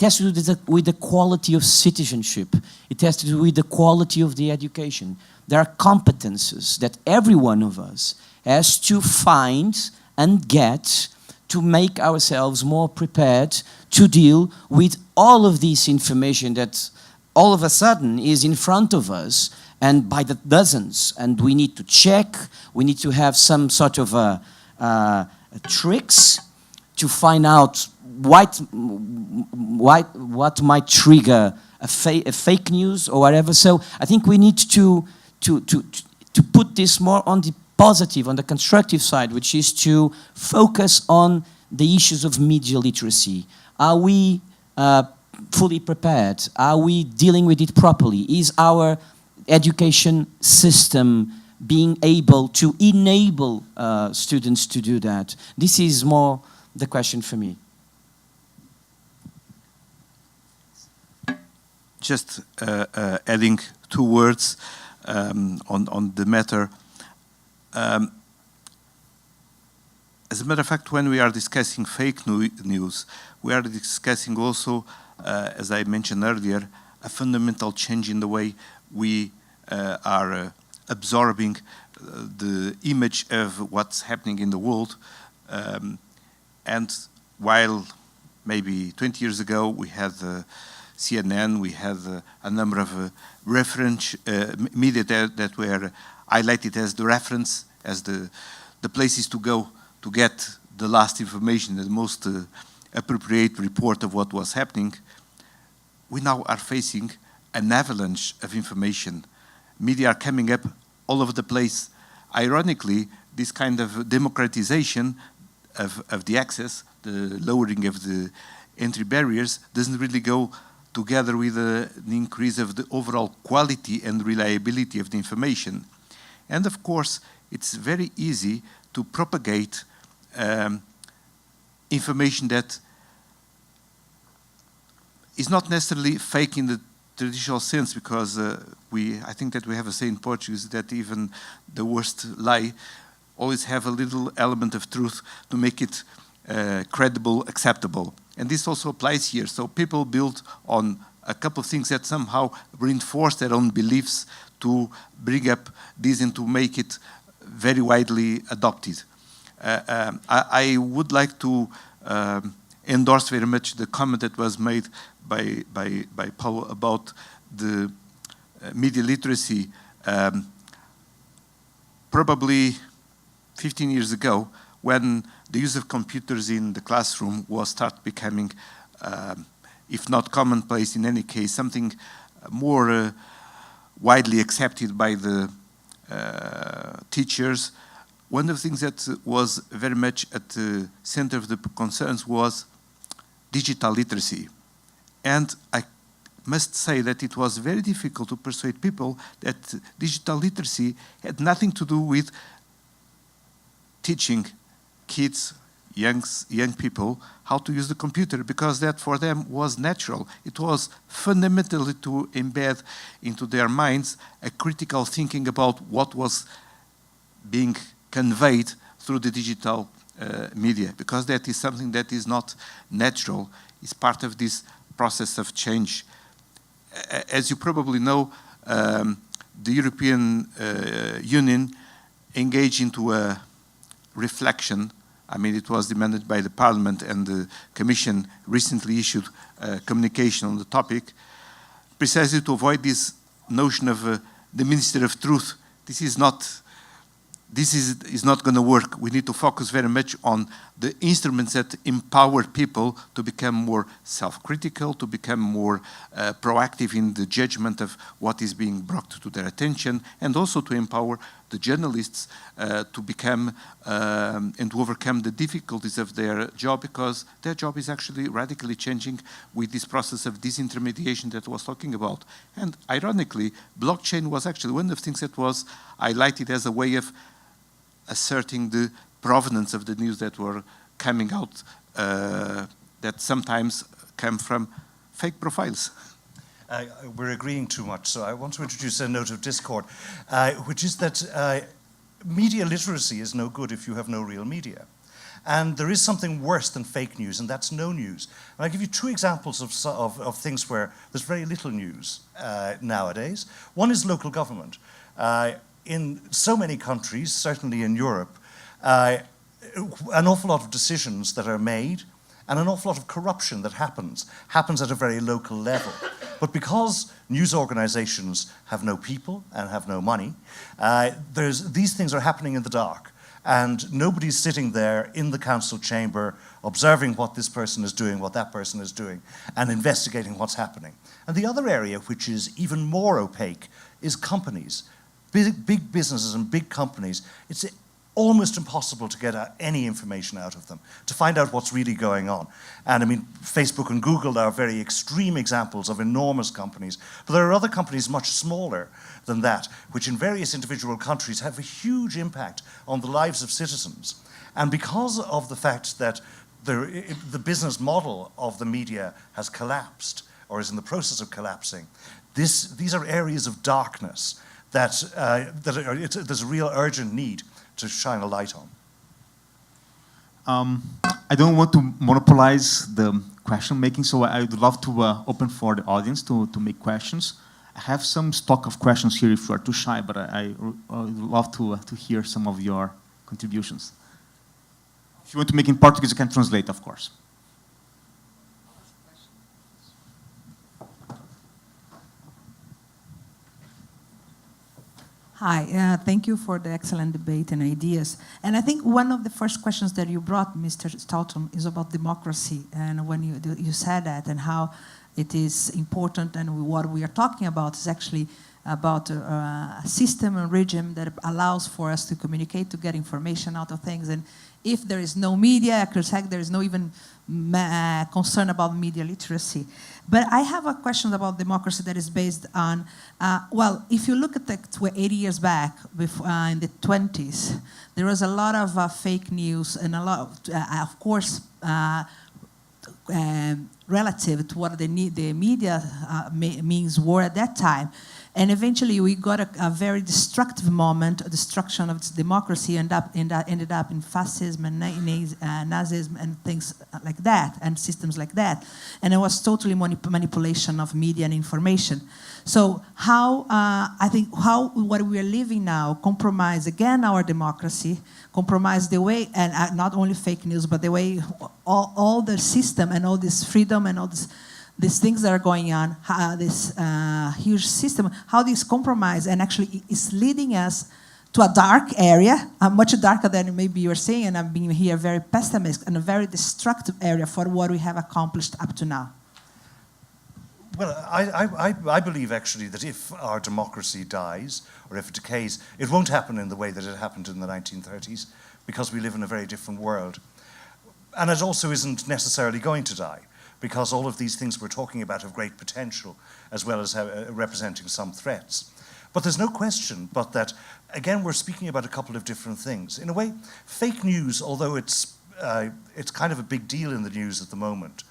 S6: has to do with the quality of citizenship. It has to do with the quality of the education. There are competences that every one of us has to find and get to make ourselves more prepared to deal with all of this information that all of a sudden is in front of us and by the dozens, and we need to check, we need to have some sort of tricks to find out what might trigger a fake news or whatever. So I think we need to put this more on the positive, on the constructive side, which is to focus on the issues of media literacy. Are we fully prepared? Are we dealing with it properly? Is our education system being able to enable students to do that? This is more the question for me.
S4: Just adding 2 words on the matter. As a matter of fact, when we are discussing fake news, we are discussing also, as I mentioned earlier, a fundamental change in the way we are absorbing the image of what's happening in the world. And while maybe 20 years ago we had CNN, we had a number of reference media that were highlighted as the reference, as the places to go to get the last information, the most appropriate report of what was happening. We now are facing an avalanche of information. Media are coming up all over the place. Ironically, this kind of democratization of the access, the lowering of the entry barriers, doesn't really go together with the increase of the overall quality and reliability of the information. And of course, it's very easy to propagate information that is not necessarily fake in the traditional sense, because I think that we have a saying in Portuguese that even the worst lie always have a little element of truth to make it credible, acceptable. And this also applies here. So people build on a couple of things that somehow reinforce their own beliefs to bring up this and to make it very widely adopted. I would like to endorse very much the comment that was made by Paulo about the media literacy. Probably 15 years ago, when the use of computers in the classroom was start becoming, if not commonplace, in any case, something more widely accepted by the teachers, one of the things that was very much at the center of the concerns was digital literacy. And I must say that it was very difficult to persuade people that digital literacy had nothing to do with teaching kids, young people, how to use the computer, because that for them was natural. It was fundamentally to embed into their minds a critical thinking about what was being conveyed through the digital media, because that is something that is not natural. It's part of this process of change. As you probably know, the European Union engaged into a reflection. I mean, it was demanded by the Parliament, and the Commission recently issued a communication on the topic, precisely to avoid this notion of the Minister of Truth. This is not going to work. We need to focus very much on the instruments that empower people to become more self-critical, to become more proactive in the judgment of what is being brought to their attention, and also to empower the journalists to become and to overcome the difficulties of their job, because their job is actually radically changing with this process of disintermediation that I was talking about. And ironically, blockchain was actually one of the things that was highlighted as a way of asserting the provenance of the news that were coming out, that sometimes come from fake profiles.
S5: We're agreeing too much, so I want to introduce a note of discord, which is that media literacy is no good if you have no real media. And there is something worse than fake news, and that's no news. And I'll give you two examples of things where there's very little news nowadays. One is local government. In so many countries, certainly in Europe, an awful lot of decisions that are made and an awful lot of corruption that happens at a very local level. But because news organizations have no people and have no money, these things are happening in the dark. And nobody's sitting there in the council chamber observing what this person is doing, what that person is doing, and investigating what's happening. And the other area, which is even more opaque, is companies. Big businesses and big companies, it's almost impossible to get any information out of them, to find out what's really going on. And I mean, Facebook and Google are very extreme examples of enormous companies, but there are other companies much smaller than that, which in various individual countries have a huge impact on the lives of citizens. And because of the fact that the business model of the media has collapsed, or is in the process of collapsing, these are areas of darkness that there's a real urgent need to shine a light on.
S3: I don't want to monopolize the question making, so I would love to open for the audience to make questions. I have some stock of questions here if you are too shy, but I would love to hear some of your contributions. If you want to make in Portuguese, you can translate, of course.
S1: Hi, thank you for the excellent debate and ideas. And I think one of the first questions that you brought, Mr. Stoughton, is about democracy. And when you said that and how it is important, and what we are talking about is actually about a system and regime that allows for us to communicate, to get information out of things. And if there is no media, there is no even concern about media literacy. But I have a question about democracy that is based on, well, if you look at 80 years back, in the 20s, there was a lot of fake news and a lot of course, relative to what the media means were at that time. And eventually we got a very destructive moment, a destruction of democracy, ended up in fascism and Nazism and things like that, and systems like that. And it was totally manipulation of media and information. So I think what we are living now compromise again our democracy, compromise the way, and not only fake news, but the way all the system and all this freedom and all these things that are going on, this huge system, how this compromise and actually is leading us to a dark area, much darker than maybe you're saying, and I'm being here very pessimistic, and a very destructive area for what we have accomplished up to now.
S5: Well, I believe actually that if our democracy dies or if it decays, it won't happen in the way that it happened in the 1930s because we live in a very different world. And it also isn't necessarily going to die because all of these things we're talking about have great potential as well as representing some threats. But there's no question but that, again, we're speaking about a couple of different things. In a way, fake news, although it's kind of a big deal in the news at the moment,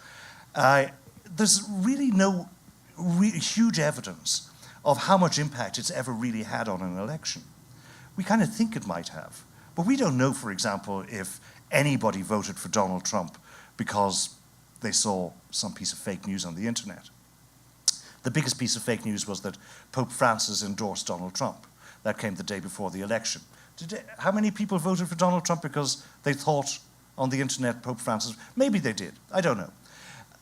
S5: there's really no huge evidence of how much impact it's ever really had on an election. We kind of think it might have, but we don't know, for example, if anybody voted for Donald Trump because they saw some piece of fake news on the internet. The biggest piece of fake news was that Pope Francis endorsed Donald Trump. That came the day before the election. How many people voted for Donald Trump because they thought on the internet Pope Francis? Maybe they did, I don't know.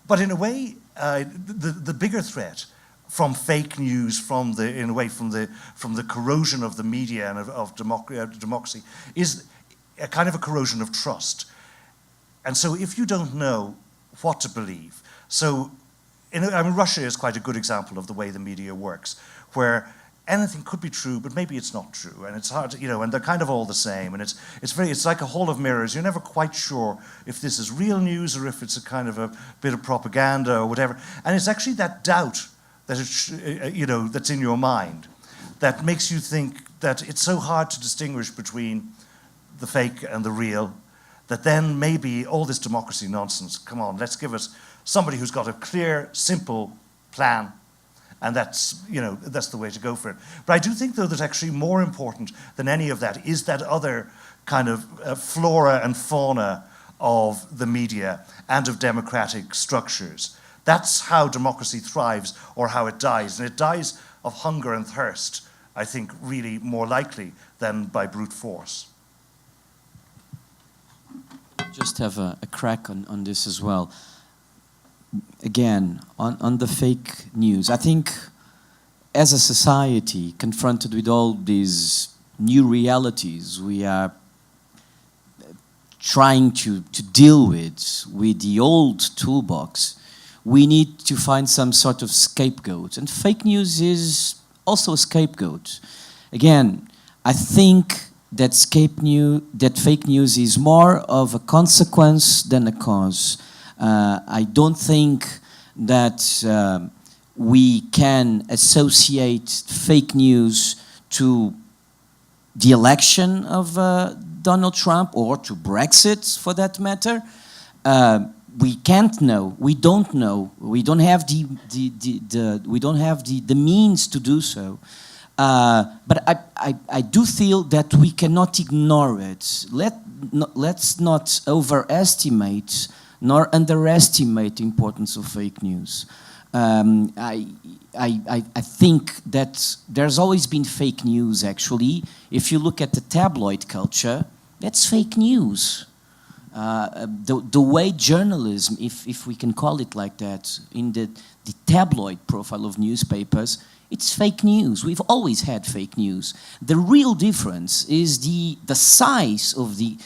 S5: But in a way, the bigger threat from fake news, from the corrosion of the media and of democracy, is a kind of a corrosion of trust. And so, if you don't know what to believe, Russia is quite a good example of the way the media works, where anything could be true, but maybe it's not true, and it's hard to, and they're kind of all the same, and it's like a hall of mirrors. You're never quite sure if this is real news or if it's a kind of a bit of propaganda or whatever. And it's actually that doubt that that's in your mind that makes you think that it's so hard to distinguish between the fake and the real, that then maybe all this democracy nonsense, come on, let's give us somebody who's got a clear, simple plan. And that's the way to go for it. But I do think, though, that actually more important than any of that is that other kind of flora and fauna of the media and of democratic structures. That's how democracy thrives or how it dies. And it dies of hunger and thirst, I think, really more likely than by brute force.
S6: Just have a crack on this as well. Again, on the fake news, I think as a society confronted with all these new realities we are trying to deal with the old toolbox, we need to find some sort of scapegoat. And fake news is also a scapegoat. Again, I think that fake news is more of a consequence than a cause. I don't think that we can associate fake news to the election of Donald Trump or to Brexit, for that matter. We can't know. We don't know. We don't have the means to do so. But I do feel that we cannot ignore it. Let's not overestimate nor underestimate the importance of fake news. I think that there's always been fake news, actually. If you look at the tabloid culture, that's fake news. The way journalism, if we can call it like that, in the tabloid profile of newspapers, it's fake news. We've always had fake news. The real difference is the size of the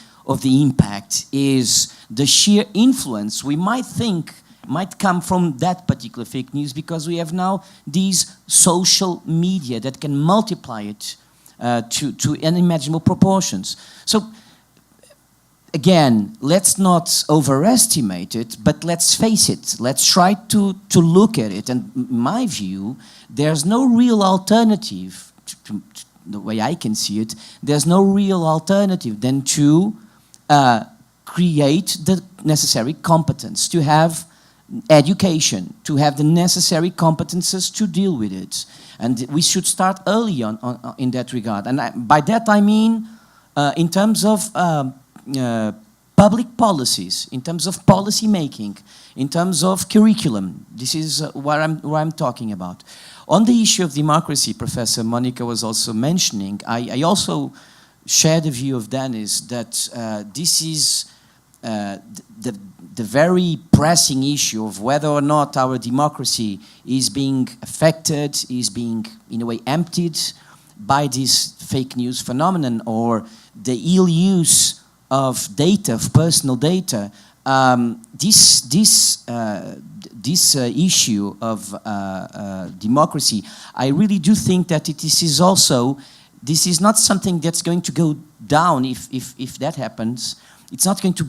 S6: impact, is the sheer influence we might think might come from that particular fake news, because we have now these social media that can multiply it to unimaginable proportions. So again, let's not overestimate it, but let's face it. Let's try to look at it. And in my view, there's no real alternative, to the way I can see it, there's no real alternative than to create the necessary competence, to have education, to have the necessary competences to deal with it. And we should start early on in that regard. And by that I mean in terms of public policies, in terms of policy making, in terms of curriculum. This is what I'm talking about. On the issue of democracy, Professor Monica was also mentioning, I also share the view of Dennis that this is the very pressing issue of whether or not our democracy is being affected, is being, in a way, emptied by this fake news phenomenon, or the ill use of data, of personal data. this issue of democracy, I really do think that this is not something that's going to go down if that happens. It's not going to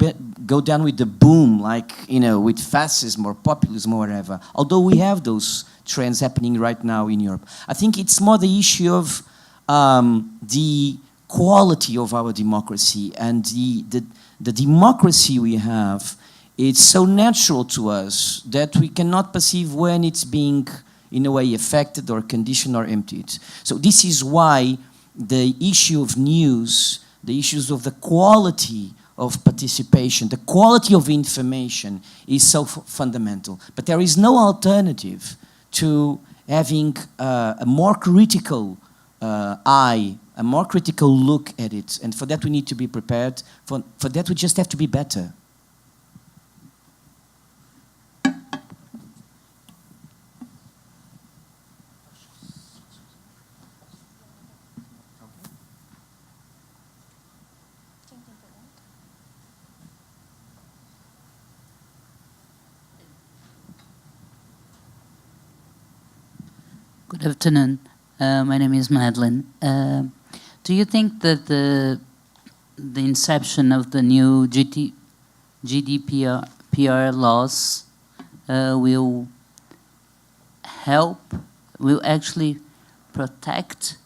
S6: go down with the boom, like, with fascism or populism or whatever, although we have those trends happening right now in Europe. I think it's more the issue of the quality of our democracy, and the democracy we have. It's so natural to us that we cannot perceive when it's being, in a way, affected or conditioned or emptied. So this is why the issue of news, the issues of the quality of participation, the quality of information is so fundamental. But there is no alternative to having a more critical eye, a more critical look at it. And for that we need to be prepared. For that we just have to be better.
S8: Good afternoon. My name is Madeline. Do you think that the inception of the new GDPR laws will actually protect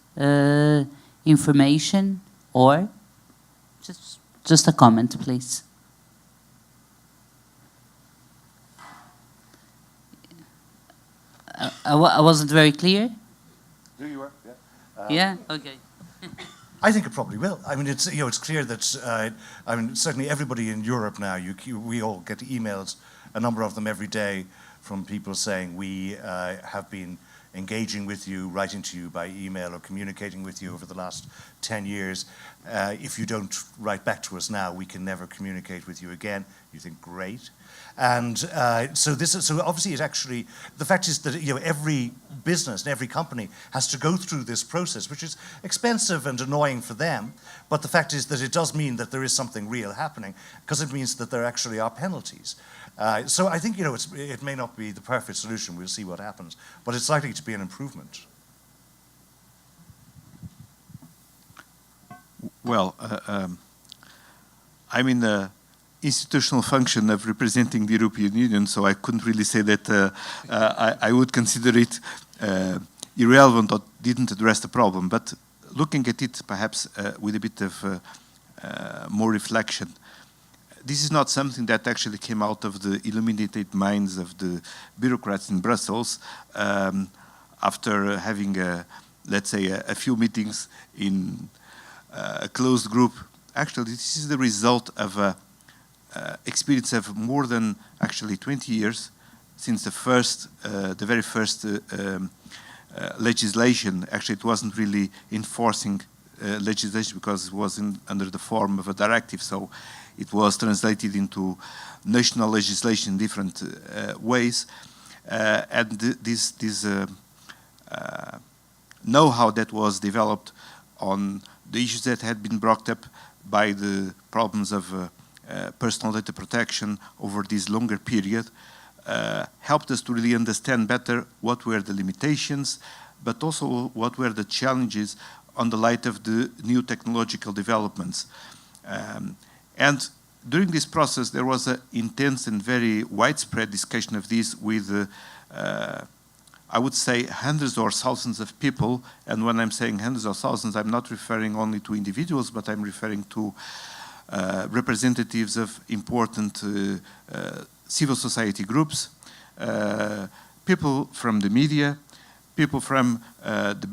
S8: information, or just a comment, please? I wasn't very clear.
S5: There you are.
S8: Yeah. Okay.
S5: I think it probably will. I mean, it's clear that certainly everybody in Europe now, we all get emails, a number of them every day, from people saying we have been engaging with you, writing to you by email or communicating with you over the last 10 years. If you don't write back to us now, we can never communicate with you again. You think, great. And so obviously it actually, the fact is that every business and every company has to go through this process, which is expensive and annoying for them. But the fact is that it does mean that there is something real happening, because it means that there actually are penalties. So I think it may not be the perfect solution. We'll see what happens, but it's likely to be an improvement.
S4: Well, I'm in the institutional function of representing the European Union, so I couldn't really say that I would consider it irrelevant or didn't address the problem. But looking at it perhaps with a bit of more reflection, this is not something that actually came out of the illuminated minds of the bureaucrats in Brussels after having, let's say, a few meetings in a closed group. Actually, this is the result of a experience of more than actually 20 years since the very first legislation. Actually, it wasn't really enforcing legislation because it was under the form of a directive, so it was translated into national legislation in different ways. And this know-how that was developed on the issues that had been brought up by the problems of personal data protection over this longer period helped us to really understand better what were the limitations, but also what were the challenges on the light of the new technological developments. And during this process, there was an intense and very widespread discussion of this with, I would say, hundreds or thousands of people. And when I'm saying hundreds or thousands, I'm not referring only to individuals, but I'm referring to representatives of important civil society groups, people from the media, people from the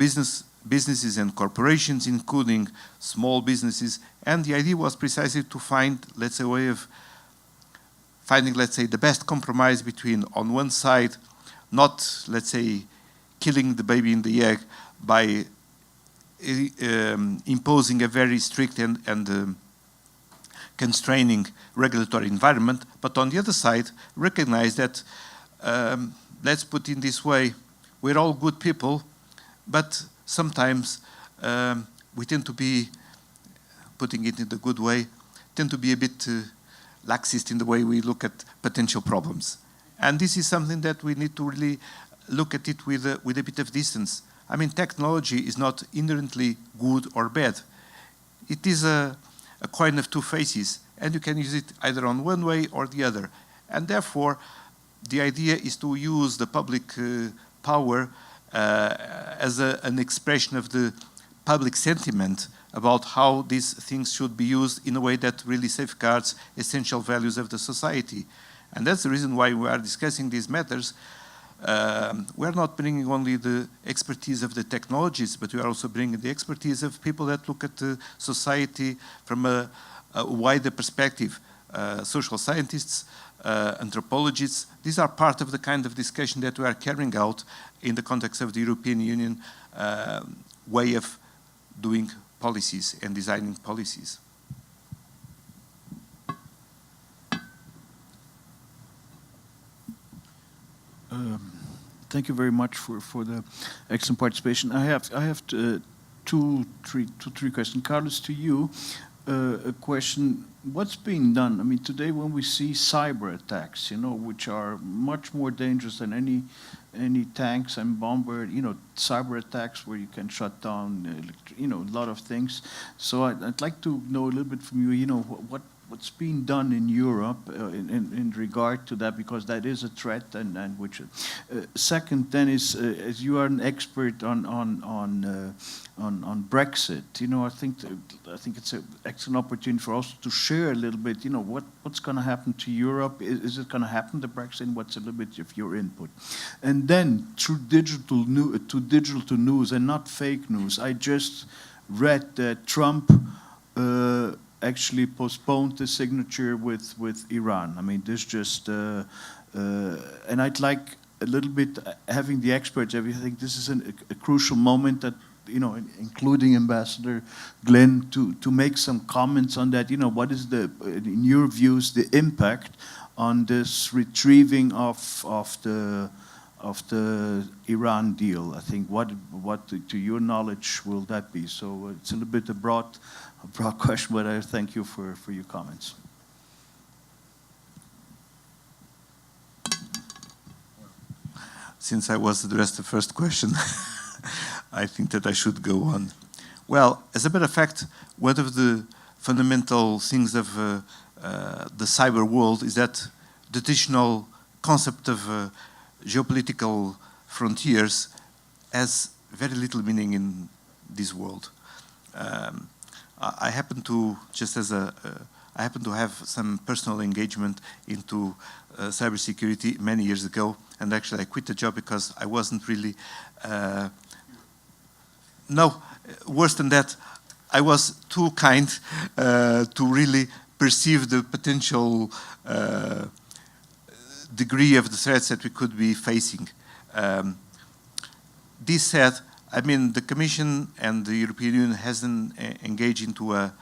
S4: businesses and corporations, including small businesses. And the idea was precisely to find, let's say, a way of finding, let's say, the best compromise between, on one side, not, let's say, killing the baby in the egg by imposing a very strict and constraining regulatory environment, but on the other side, recognize that, let's put it this way, we're all good people, but sometimes we tend to be, putting it in the good way, tend to be a bit, laxist in the way we look at potential problems. And this is something that we need to really look at it with a bit of distance. I mean, technology is not inherently good or bad. It is a coin of two faces, and you can use it either on one way or the other. And therefore, the idea is to use the public power as an expression of the public sentiment about how these things should be used in a way that really safeguards essential values of the society. And that's the reason why we are discussing these matters. We are not bringing only the expertise of the technologies, but we are also bringing the expertise of people that look at the society from a wider perspective. Social scientists, anthropologists, these are part of the kind of discussion that we are carrying out in the context of the European Union way of doing policies and designing policies.
S2: Thank you very much for the excellent participation. I have two, three questions. Carlos, to you, a question: what's being done? I mean, today when we see cyber attacks, you know, which are much more dangerous than any tanks and bomber, you know, cyber attacks where you can shut down, you know, a lot of things. So I'd like to know a little bit from you, you know, what's being done in Europe in regard to that, because that is a threat, and which second then is as you are an expert on Brexit, you know, I think it's an excellent opportunity for us to share a little bit, you know, what's going to happen to Europe. Is it going to happen, the Brexit? What's a little bit of your input? And then through digital to news and not fake news. I just read that Trump actually postponed the signature with Iran. I mean, this just, and I'd like a little bit having the experts. I think this is a crucial moment that, you know, including Ambassador Glenn, to make some comments on that. You know, what is in your views, the impact on this retrieving of the Iran deal? I think what to your knowledge will that be? So it's a little bit a broad question, but I thank you for your comments.
S4: Since I was addressed the first question, I think that I should go on. Well, as a matter of fact, one of the fundamental things of the cyber world is that the traditional concept of geopolitical frontiers has very little meaning in this world. I happen to, I happen to have some personal engagement into cybersecurity many years ago, and actually I quit the job because I wasn't really, no, worse than that, I was too kind to really perceive the potential degree of the threats that we could be facing. This said, I mean, the Commission and the European Union has engaged into a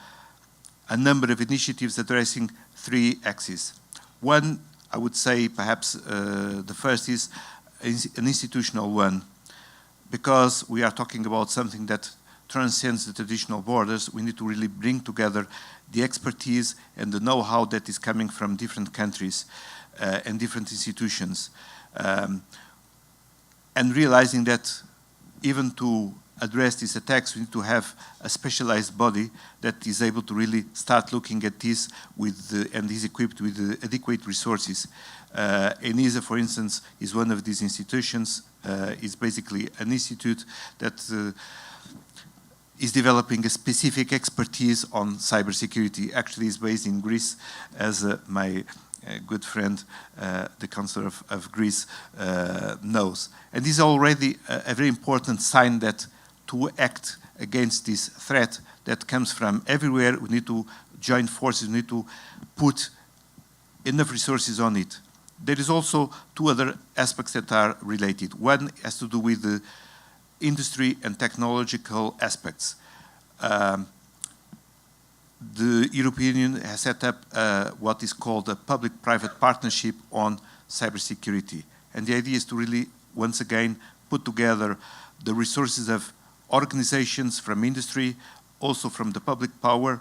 S4: number of initiatives addressing three axes. One, I would say perhaps the first is an institutional one, because we are talking about something that transcends the traditional borders. We need to really bring together the expertise and the know-how that is coming from different countries and different institutions. And realizing that even to address these attacks, we need to have a specialized body that is able to really start looking at this and is equipped with adequate resources. ENISA, for instance, is one of these institutions. It's basically an institute that is developing a specific expertise on cybersecurity. Actually, it's based in Greece, as my good friend, the Councillor of Greece, knows. And this is already a very important sign that to act against this threat that comes from everywhere, we need to join forces, we need to put enough resources on it. There is also two other aspects that are related. One has to do with the industry and technological aspects. The European Union has set up what is called a public-private partnership on cybersecurity. And the idea is to really, once again, put together the resources of organizations from industry, also from the public power,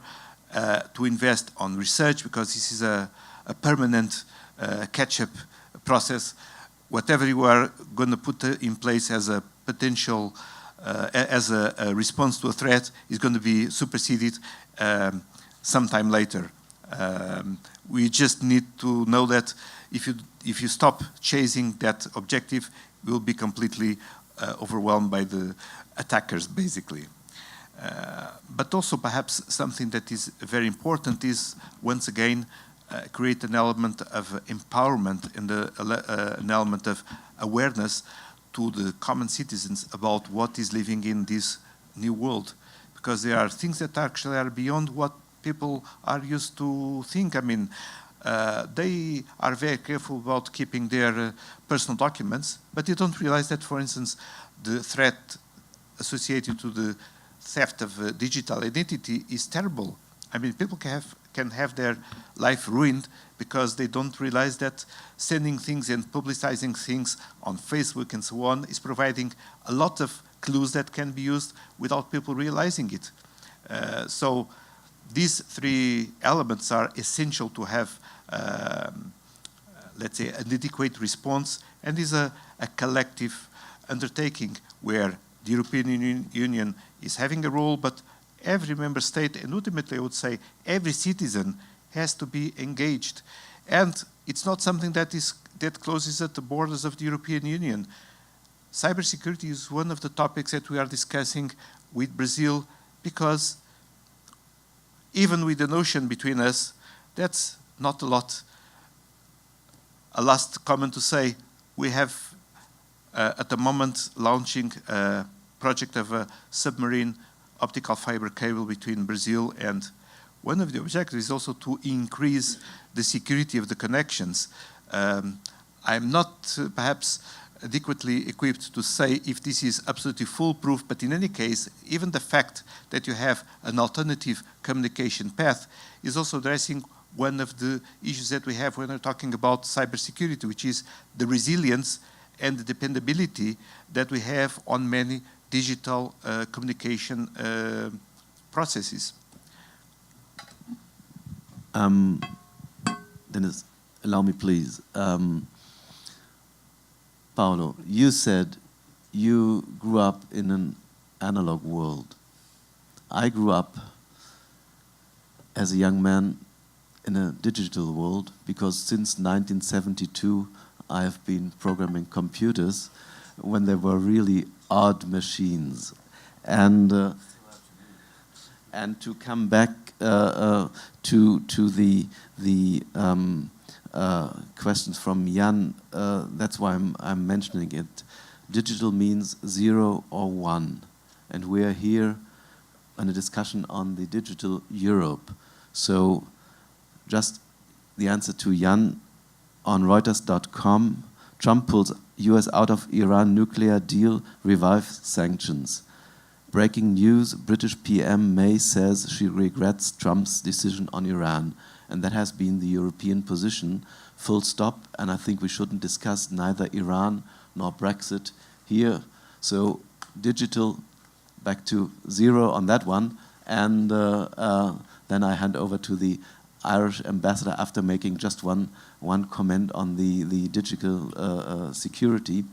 S4: to invest on research, because this is a a permanent catch-up process. Whatever you are going to put in place as a potential, as a response to a threat is going to be superseded sometime later. We just need to know that if you stop chasing that objective, we'll be completely overwhelmed by the attackers, basically. But also perhaps something that is very important is, once again, create an element of empowerment and an element of awareness to the common citizens about what is living in this new world. Because there are things that actually are beyond what people are used to think. I mean, they are very careful about keeping their personal documents, but you don't realize that, for instance, the threat associated to the theft of digital identity is terrible. I mean, people can have their life ruined because they don't realize that sending things and publicizing things on Facebook and so on is providing a lot of clues that can be used without people realizing it. So these three elements are essential to have, let's say, an adequate response, and is a collective undertaking where the European Union is having a role, but every member state, and ultimately I would say every citizen, has to be engaged. And it's not something that closes at the borders of the European Union. Cybersecurity is one of the topics that we are discussing with Brazil, because even with an ocean between us, that's not a lot. A last comment to say, we have at the moment launching a project of a submarine optical fiber cable between Brazil, and one of the objectives is also to increase the security of the connections. I'm not perhaps adequately equipped to say if this is absolutely foolproof, but in any case, even the fact that you have an alternative communication path is also addressing one of the issues that we have when we're talking about cybersecurity, which is the resilience and the dependability that we have on many digital communication processes.
S7: Dennis, allow me please. Paulo, you said you grew up in an analog world. I grew up as a young man in a digital world, because since 1972 I have been programming computers when they were really odd machines. And to come back to the questions from Jan, that's why I'm mentioning it. Digital means 0 or 1, and we are here on a discussion on the digital Europe. So just the answer to Jan, on Reuters.com, Trump pulls US out of Iran nuclear deal, revives sanctions. Breaking news, British PM May says she regrets Trump's decision on Iran. And that has been the European position, full stop. And I think we shouldn't discuss neither Iran nor Brexit here. So digital, back to 0 on that one. And then I hand over to the Irish ambassador after making just one comment on the digital security.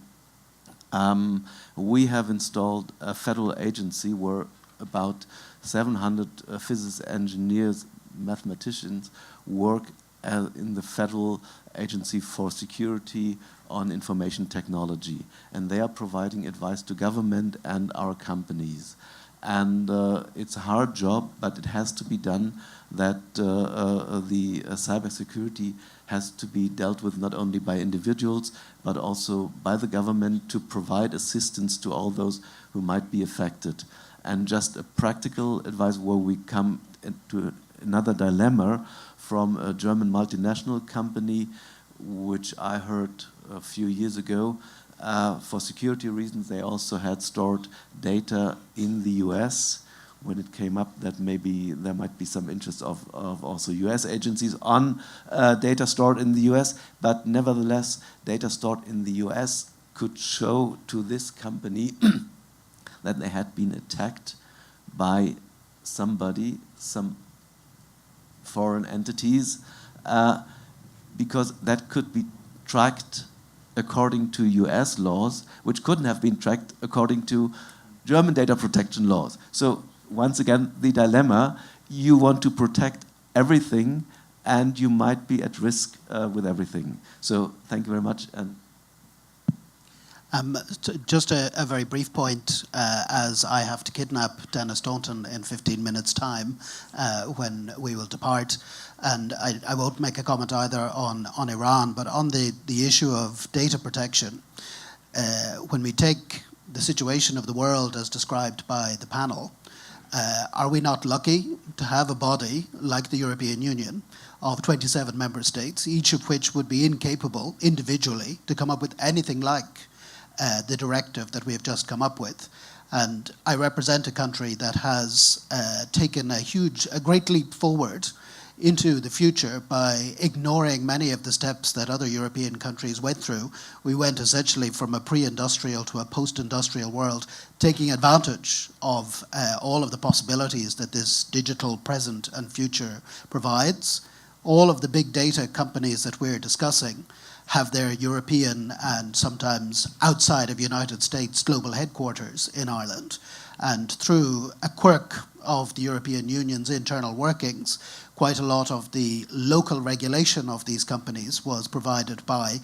S7: We have installed a federal agency where about 700 physicists, engineers, mathematicians work in the Federal Agency for Security on Information Technology. And they are providing advice to government and our companies. And it's a hard job, but it has to be done, that the cybersecurity has to be dealt with not only by individuals, but also by the government to provide assistance to all those who might be affected. And just a practical advice where we come into another dilemma from a German multinational company, which I heard a few years ago. For security reasons, they also had stored data in the US. When it came up that maybe there might be some interest of also US agencies on data stored in the US, but nevertheless, data stored in the US could show to this company that they had been attacked by somebody, some foreign entities, because that could be tracked according to US laws, which couldn't have been tracked according to German data protection laws. So once again, the dilemma, you want to protect everything and you might be at risk with everything. So thank you very much. And
S9: just a very brief point, as I have to kidnap Dennis Staunton in 15 minutes' time when we will depart. And I won't make a comment either on Iran, but on the issue of data protection, when we take the situation of the world as described by the panel, are we not lucky to have a body like the European Union of 27 member states, each of which would be incapable individually to come up with anything like the directive that we have just come up with? And I represent a country that has taken a great leap forward into the future by ignoring many of the steps that other European countries went through. We went essentially from a pre-industrial to a post-industrial world, taking advantage of all of the possibilities that this digital present and future provides. All of the big data companies that we're discussing have their European and sometimes outside of United States global headquarters in Ireland. And through a quirk of the European Union's internal workings, quite a lot of the local regulation of these companies was provided by,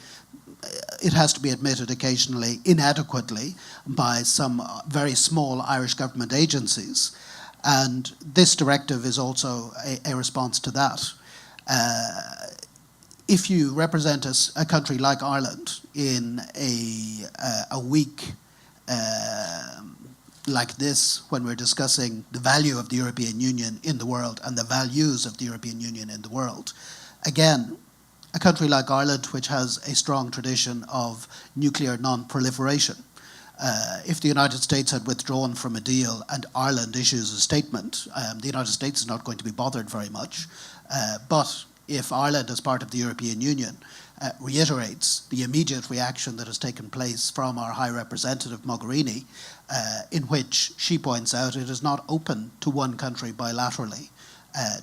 S9: it has to be admitted occasionally inadequately, by some very small Irish government agencies. And this directive is also a response to that. If you represent a country like Ireland in a week like this, when we're discussing the value of the European Union in the world and the values of the European Union in the world, again, a country like Ireland, which has a strong tradition of nuclear non-proliferation, if the United States had withdrawn from a deal and Ireland issues a statement, the United States is not going to be bothered very much. But if Ireland, as part of the European Union, reiterates the immediate reaction that has taken place from our High Representative Mogherini, in which she points out it is not open to one country bilaterally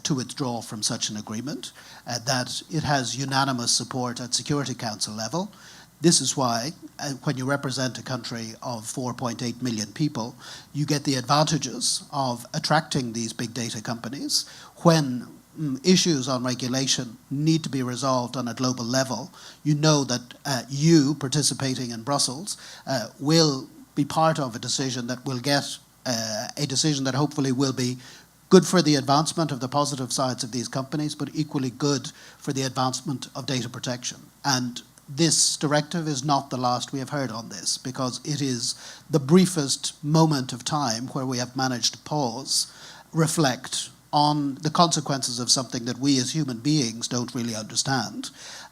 S9: to withdraw from such an agreement, that it has unanimous support at Security Council level. This is why, when you represent a country of 4.8 million people, you get the advantages of attracting these big data companies. When issues on regulation need to be resolved on a global level, you know that you, participating in Brussels, will be part of a decision that will get a decision that hopefully will be good for the advancement of the positive sides of these companies, but equally good for the advancement of data protection. And this directive is not the last we have heard on this, because it is the briefest moment of time where we have managed to pause, reflect on the consequences of something that we as human beings don't really understand.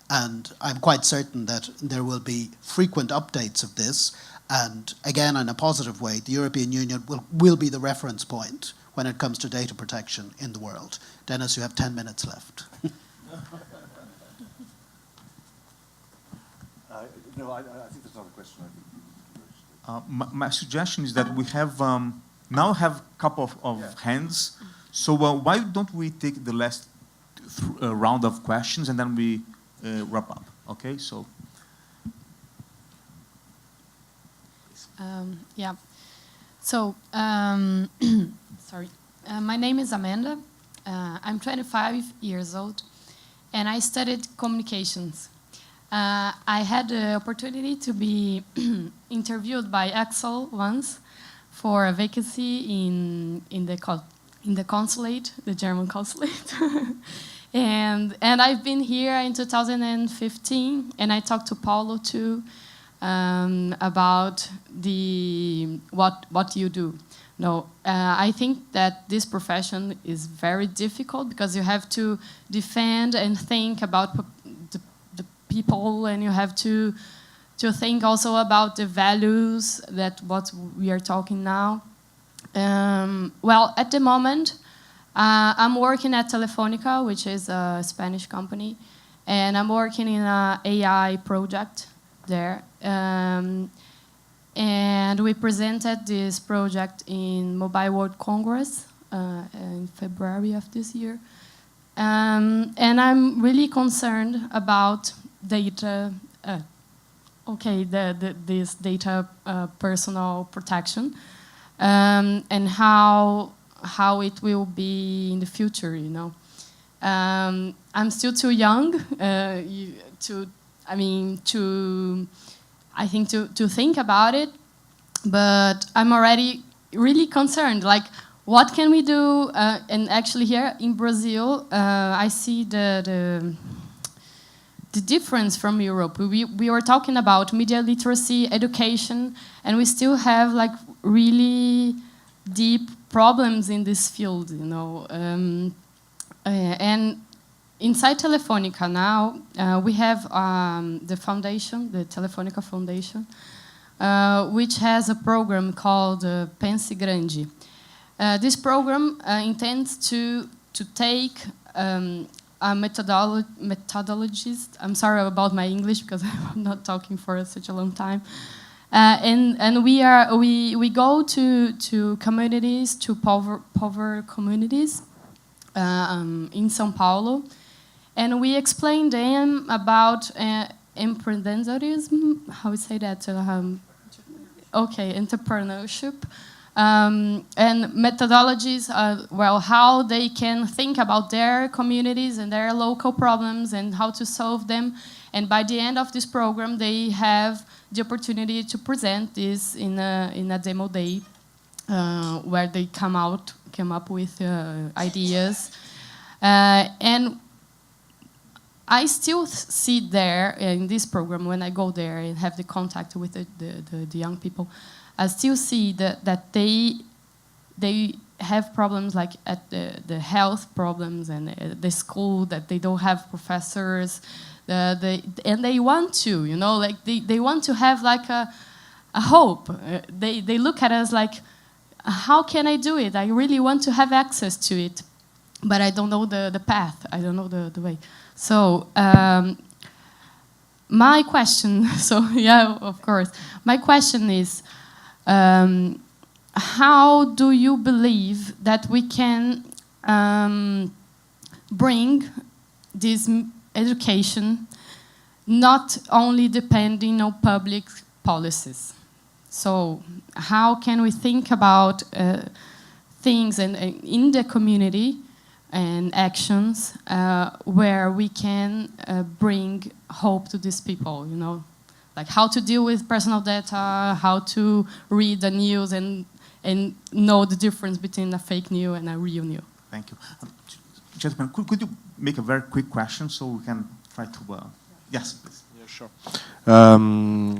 S9: And I'm quite certain that there will be frequent updates of this. And again, in a positive way, the European Union will be the reference point when it comes to data protection in the world. Dennis, you have 10 minutes left.
S5: No, I think there's another question.
S3: My suggestion is that we have now have a couple of hands. So why don't we take the last round of questions and then we wrap up? Okay, so.
S10: Yeah. So, sorry. My name is Amanda. I'm 25 years old, and I studied communications. I had the opportunity to be interviewed by Excel once for a vacancy in the consulate, the German consulate. and I've been here in 2015, and I talked to Paulo too about what you do. No, I think that this profession is very difficult because you have to defend and think about the people, and you have to think also about the values that what we are talking now. Well, at the moment, I'm working at Telefónica, which is a Spanish company, and I'm working in an AI project there. And we presented this project in Mobile World Congress in February of this year. And I'm really concerned about data, this data personal protection, and how it will be in the future, you know. I'm still too young to think about it, but I'm already really concerned. Like, what can we do? And actually, here in Brazil, I see the difference from Europe. We were talking about media literacy, education, and we still have like really deep problems in this field, you know. And inside Telefónica now, we have the foundation, the Telefónica Foundation, which has a program called Pense Grande. This program intends to take a methodologist. I'm sorry about my English because I'm not talking for such a long time. And we go to communities, to poor communities in São Paulo, and we explain them about empreendedorism. How we say that? Entrepreneurship. And methodologies, how they can think about their communities and their local problems and how to solve them. And by the end of this program, they have the opportunity to present this in a demo day, where they come up with ideas. And I still see there in this program, when I go there and have the contact with the young people, I still see that they have problems like at the health problems and the school, that they don't have professors, and they want to, you know, like they want to have like a hope. They look at us like, how can I do it? I really want to have access to it, but I don't know the path. I don't know the way. So my question, of course, my question is, how do you believe that we can bring this education not only depending on public policies? So how can we think about things in the community and actions where we can bring hope to these people, you know? Like how to deal with personal data, how to read the news and know the difference between a fake news and a real news.
S3: Thank you. Gentlemen, could you make a very quick question so we can try to... Yes, please.
S11: Yeah, sure.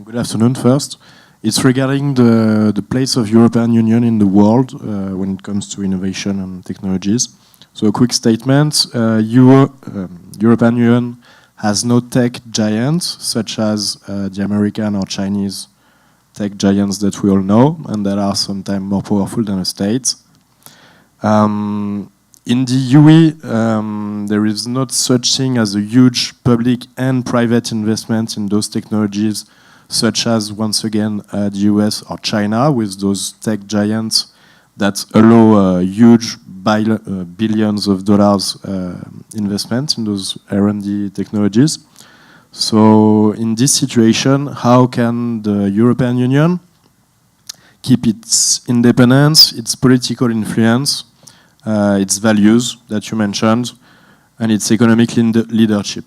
S11: Good afternoon first. It's regarding the place of European Union in the world when it comes to innovation and technologies. So a quick statement, European Union has no tech giants such as the American or Chinese tech giants that we all know and that are sometimes more powerful than the States. In the UE, there is not such thing as a huge public and private investment in those technologies, such as, once again, the US or China, with those tech giants that allow huge billions of dollars investment in those R&D technologies. So in this situation, how can the European Union keep its independence, its political influence, its values that you mentioned, and its economic leadership?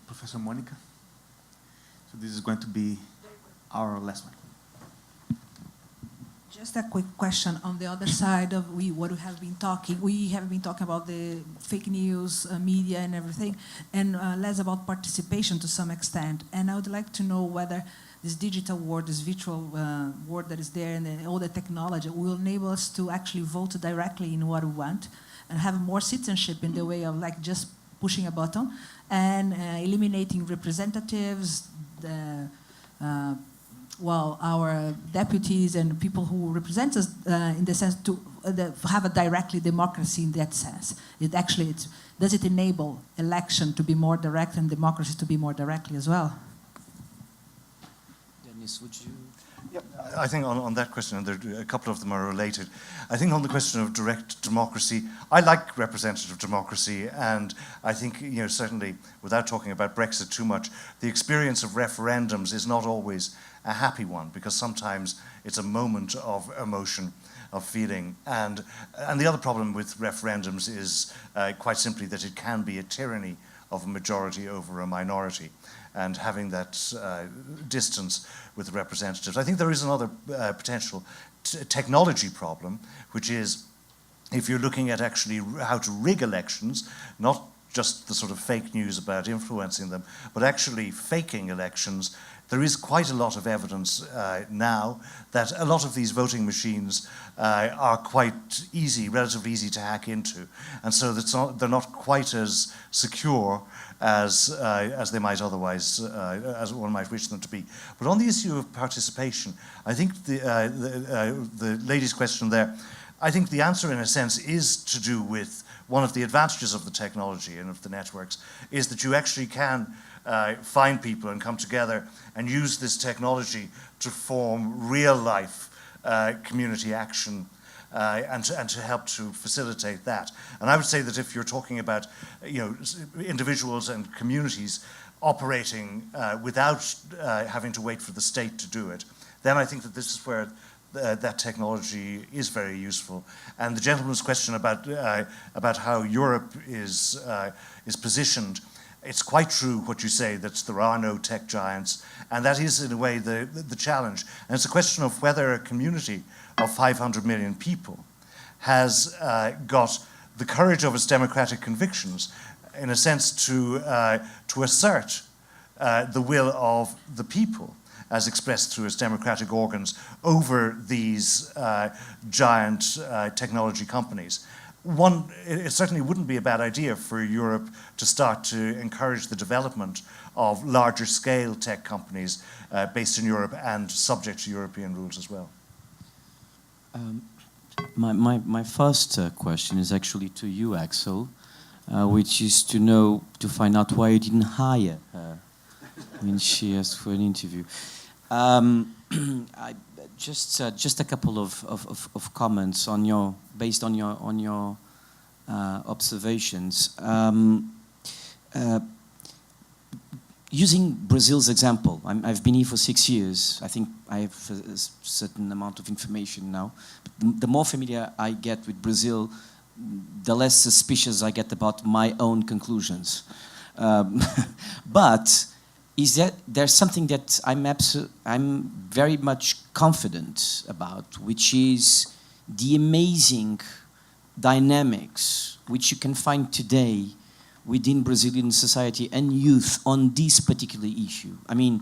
S3: Professor Monica? So this is going to be our last one.
S1: Just a quick question on the other side of what we have been talking. We have been talking about the fake news, media and everything, and less about participation to some extent. And I would like to know whether this digital world, this virtual world that is there, and all the technology will enable us to actually vote directly in what we want and have more citizenship in the way of like just pushing a button and eliminating representatives, our deputies and people who represent us in the sense to have a directly democracy in that sense. Does it enable election to be more direct and democracy to be more directly as well?
S6: Dennis, would you?
S5: I think on that question, and there, a couple of them are related, I think on the question of direct democracy, I like representative democracy, and I think, certainly, without talking about Brexit too much, the experience of referendums is not always a happy one, because sometimes it's a moment of emotion, of feeling. And the other problem with referendums is quite simply that it can be a tyranny of a majority over a minority, and having that distance with representatives. I think there is another potential technology problem, which is if you're looking at actually how to rig elections, not just the sort of fake news about influencing them, but actually faking elections. There is quite a lot of evidence now that a lot of these voting machines are quite easy, relatively easy to hack into, and so they're not quite as secure as they might otherwise, as one might wish them to be. But on the issue of participation, I think the lady's question there, I think the answer in a sense is to do with one of the advantages of the technology and of the networks is that you actually can find people and come together and use this technology to form real life community action and to help to facilitate that. And I would say that if you're talking about individuals and communities operating without having to wait for the state to do it, then I think that this is where that technology is very useful. And the gentleman's question about how Europe is positioned, it's quite true what you say, that there are no tech giants, and that is in a way the challenge. And it's a question of whether a community of 500 million people has got the courage of its democratic convictions, in a sense, to assert the will of the people as expressed through its democratic organs over these giant technology companies. It certainly wouldn't be a bad idea for Europe to start to encourage the development of larger scale tech companies based in Europe and subject to European rules as well.
S6: My first question is actually to you, Axel, which is to find out why you didn't hire her when she asked for an interview. Just a couple of comments based on your observations. Using Brazil's example, I've been here for 6 years. I think I have a certain amount of information now. The more familiar I get with Brazil, the less suspicious I get about my own conclusions. But there's something that I'm very much confident about, which is the amazing dynamics which you can find today within Brazilian society and youth on this particular issue. I mean,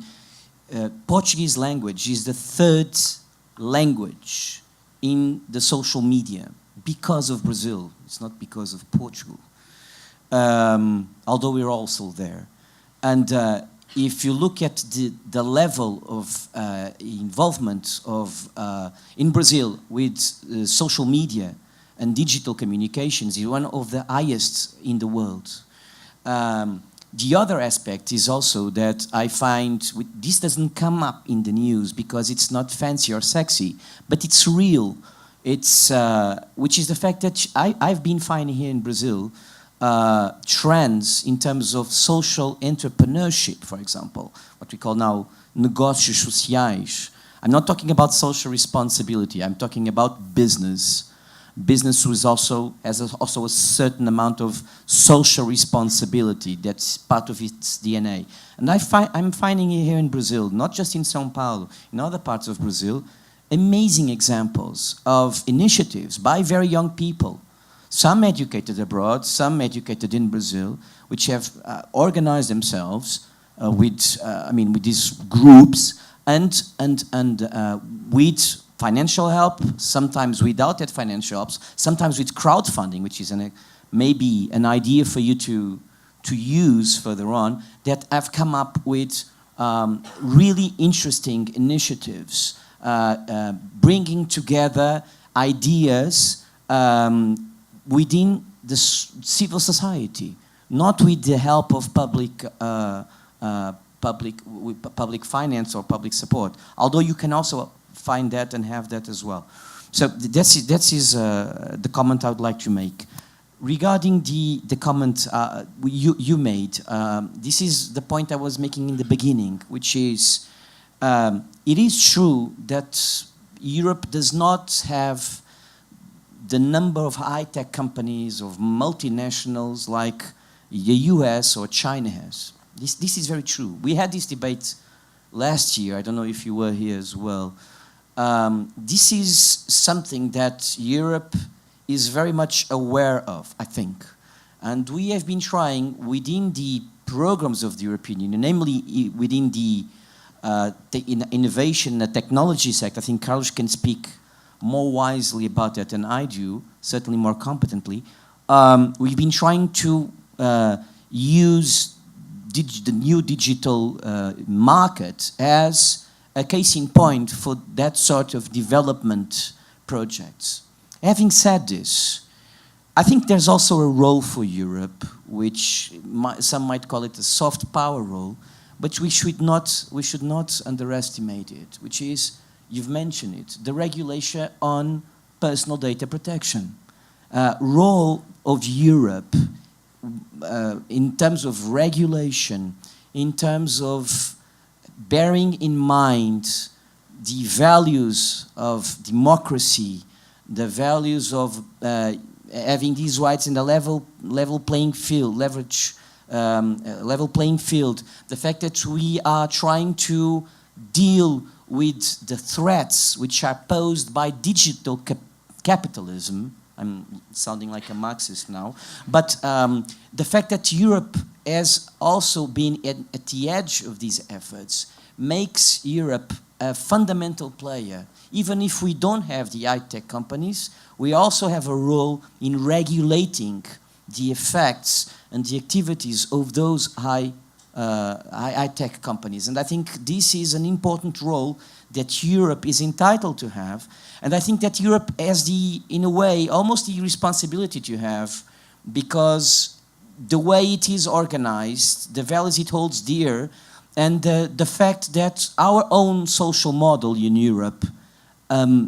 S6: Portuguese language is the third language in the social media because of Brazil. It's not because of Portugal, although we're also there. And if you look at the level of involvement in Brazil with social media and digital communications, is one of the highest in the world. The other aspect is also that I find this doesn't come up in the news because it's not fancy or sexy, but it's real. It's which is the fact that I've been finding here in Brazil trends in terms of social entrepreneurship, for example, what we call now negócios sociais. I'm not talking about social responsibility. I'm talking about business. Business has also a certain amount of social responsibility that's part of its DNA. And I'm finding it here in Brazil, not just in São Paulo, in other parts of Brazil, amazing examples of initiatives by very young people, some educated abroad, some educated in Brazil, which have organized themselves with these groups and with financial help, sometimes without that financial help, sometimes with crowdfunding, which is maybe an idea for you to use further on, that have come up with really interesting initiatives, bringing together ideas within the civil society, not with the help of public public finance or public support. Although you can also find that and have that as well. So that is the comment I would like to make. Regarding the comment you made, this is the point I was making in the beginning, which is it is true that Europe does not have the number of high-tech companies, of multinationals like the US or China has. This is very true. We had this debate last year. I don't know if you were here as well. This is something that Europe is very much aware of, I think. And we have been trying within the programs of the European Union, namely within the innovation and technology sector. I think Carlos can speak more wisely about that than I do, certainly more competently. We've been trying to use the new digital market as a case in point for that sort of development projects. Having said this, I think there's also a role for Europe, which some might call it a soft power role, but we should not underestimate it, which is, you've mentioned it, the regulation on personal data protection. Role of Europe in terms of regulation, in terms of bearing in mind the values of democracy, the values of having these rights in the level playing field, level playing field, the fact that we are trying to deal with the threats which are posed by digital capitalism. I'm sounding like a Marxist now, but the fact that Europe has also been at the edge of these efforts makes Europe a fundamental player. Even if we don't have the high-tech companies, we also have a role in regulating the effects and the activities of those high-tech companies. And I think this is an important role that Europe is entitled to have. And I think that Europe has in a way, almost the responsibility to have, because the way it is organized, the values it holds dear, and the fact that our own social model in Europe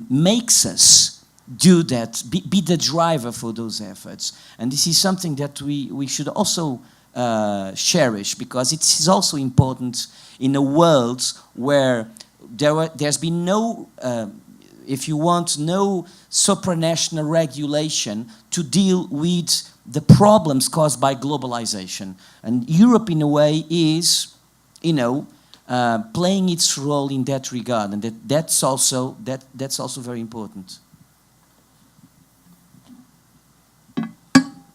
S6: makes us do that, be the driver for those efforts. And this is something that we should also cherish, because it is also important in a world where there's been no, if you want, no supranational regulation to deal with the problems caused by globalization. And Europe, in a way, is, playing its role in that regard, and that's also very important.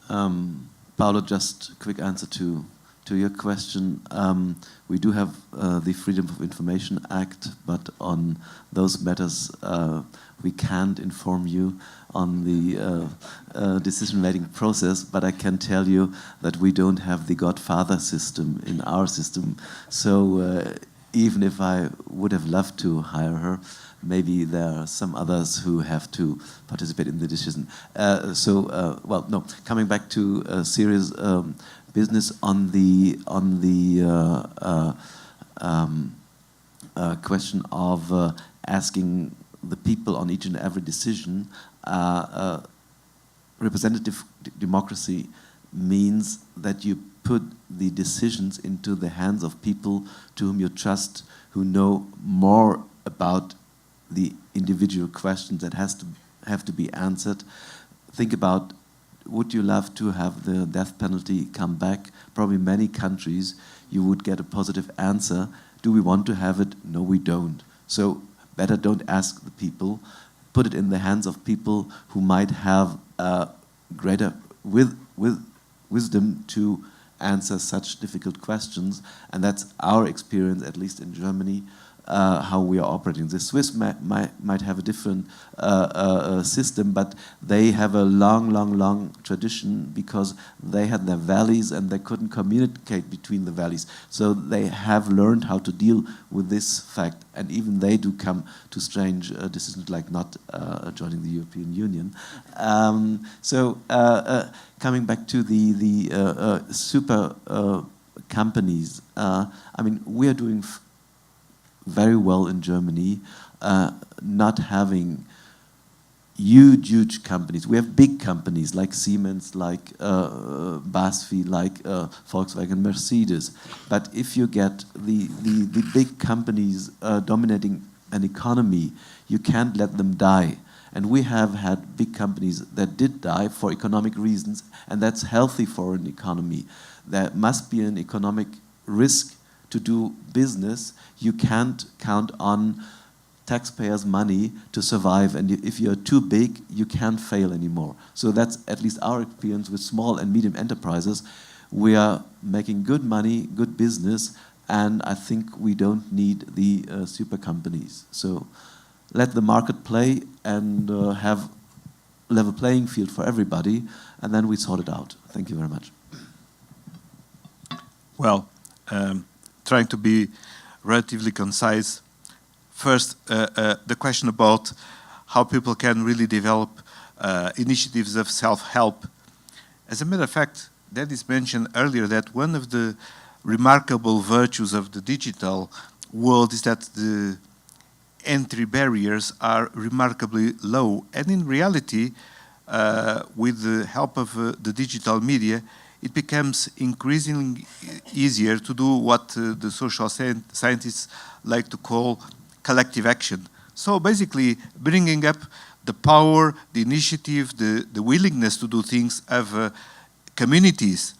S7: Paolo, just a quick answer to your question. We do have the Freedom of Information Act, but on those matters we can't inform you on the decision-making process, but I can tell you that we don't have the Godfather system in our system. So even if I would have loved to hire her, maybe there are some others who have to participate in the decision. Coming back to serious business on the question of asking the people on each and every decision. Representative democracy means that you put the decisions into the hands of people to whom you trust, who know more about the individual questions that have to be answered. Think about, would you love to have the death penalty come back? Probably many countries you would get a positive answer. Do we want to have it? No, we don't. So better don't ask the people. Put it in the hands of people who might have greater wisdom to answer such difficult questions. And that's our experience, at least in Germany, how we are operating. The Swiss might have a different system, but they have a long tradition because they had their valleys and they couldn't communicate between the valleys. So they have learned how to deal with this fact, and even they do come to strange decisions like not joining the European Union. Coming back to the super companies. I mean, we are doing very well in Germany, not having huge companies. We have big companies like Siemens, like BASF, like Volkswagen, Mercedes. But if you get the big companies dominating an economy, you can't let them die. And we have had big companies that did die for economic reasons, and that's healthy for an economy. There must be an economic risk to do business. You can't count on taxpayers' money to survive, and if you're too big, you can't fail anymore. So that's at least our experience with small and medium enterprises. We are making good money, good business, and I think we don't need the super companies. So let the market play and have level playing field for everybody, and then we sort it out. Thank you very much.
S4: Well, trying to be relatively concise. First, the question about how people can really develop initiatives of self-help. As a matter of fact, that is mentioned earlier that one of the remarkable virtues of the digital world is that the entry barriers are remarkably low. And in reality, with the help of the digital media, it becomes increasingly easier to do what the social scientists like to call collective action. So basically bringing up the power, the initiative, the willingness to do things of communities.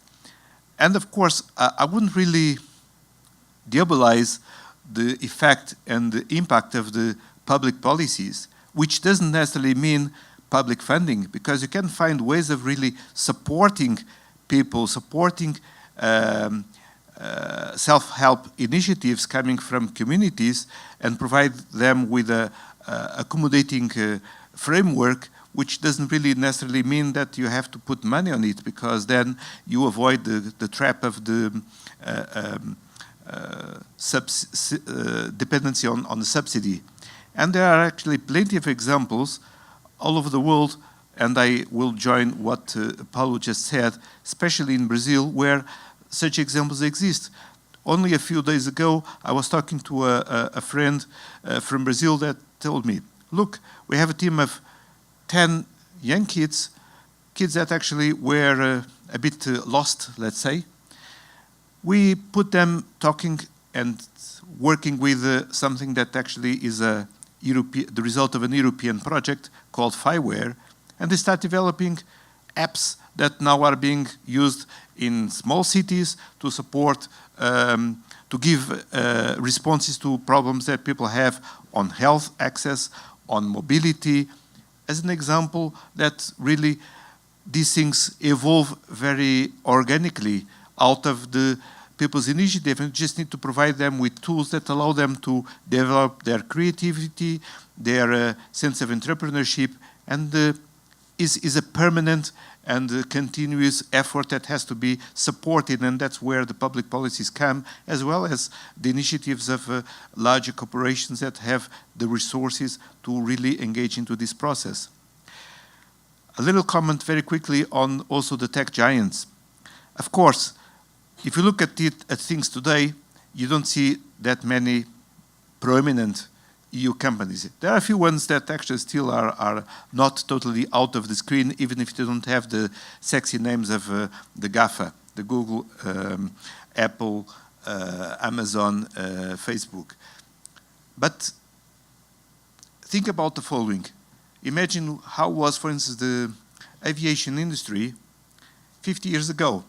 S4: And of course, I wouldn't really diabolize the effect and the impact of the public policies, which doesn't necessarily mean public funding, because you can find ways of really supporting people, supporting self-help initiatives coming from communities and provide them with a accommodating framework, which doesn't really necessarily mean that you have to put money on it, because then you avoid the trap of the dependency on the subsidy. And there are actually plenty of examples all over the world, and I will join what Paulo just said, especially in Brazil, where such examples exist. Only a few days ago, I was talking to a friend from Brazil that told me, look, we have a team of 10 young kids that actually were a bit lost, let's say. We put them talking and working with something that actually is the result of an European project called Fireware, and they start developing apps that now are being used in small cities to support, to give responses to problems that people have on health access, on mobility. As an example, that really these things evolve very organically out of the people's initiative, and just need to provide them with tools that allow them to develop their creativity, their sense of entrepreneurship, and is a permanent and continuous effort that has to be supported, and that's where the public policies come, as well as the initiatives of larger corporations that have the resources to really engage into this process. A little comment very quickly on also the tech giants. Of course, if you look at things today, you don't see that many prominent EU companies. There are a few ones that actually still are not totally out of the screen, even if they don't have the sexy names of the GAFA, the Google, Apple, Amazon, Facebook. But think about the following. Imagine how was, for instance, the aviation industry 50 years ago.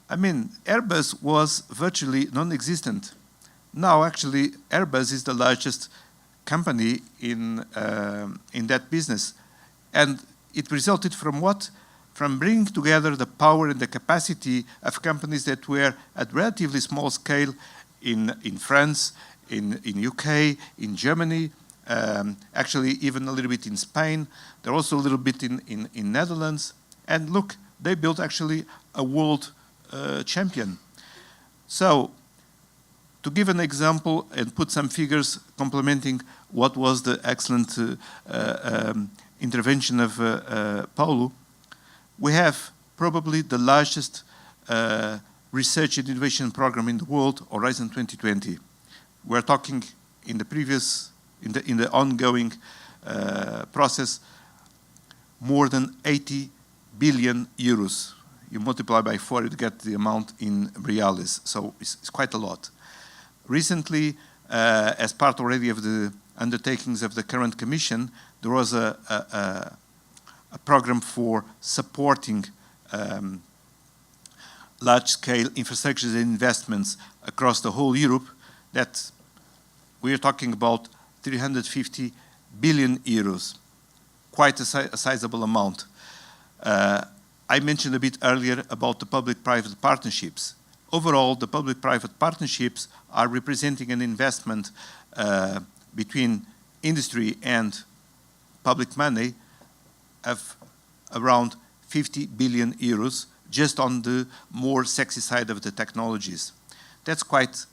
S4: I mean, Airbus was virtually non-existent. Now, actually, Airbus is the largest company in that business. And it resulted from what? From bringing together the power and the capacity of companies that were at relatively small scale in France, in UK, in Germany, actually even a little bit in Spain. They're also a little bit in Netherlands. And look, they built actually a world champion. So, to give an example and put some figures complementing what was the excellent intervention of Paulo, we have probably the largest research and innovation program in the world, Horizon 2020. We're talking in the ongoing process, more than 80 billion euros. You multiply by 4, you get the amount in reales, so it's quite a lot. Recently, as part already of the undertakings of the current Commission, there was a program for supporting large-scale infrastructures and investments across the whole Europe, that we're talking about 350 billion euros, quite a sizable amount. I mentioned a bit earlier about the public-private partnerships. Overall, the public-private partnerships are representing an investment between industry and public money of around 50 billion euros, just on the more sexy side of the technologies. That's quite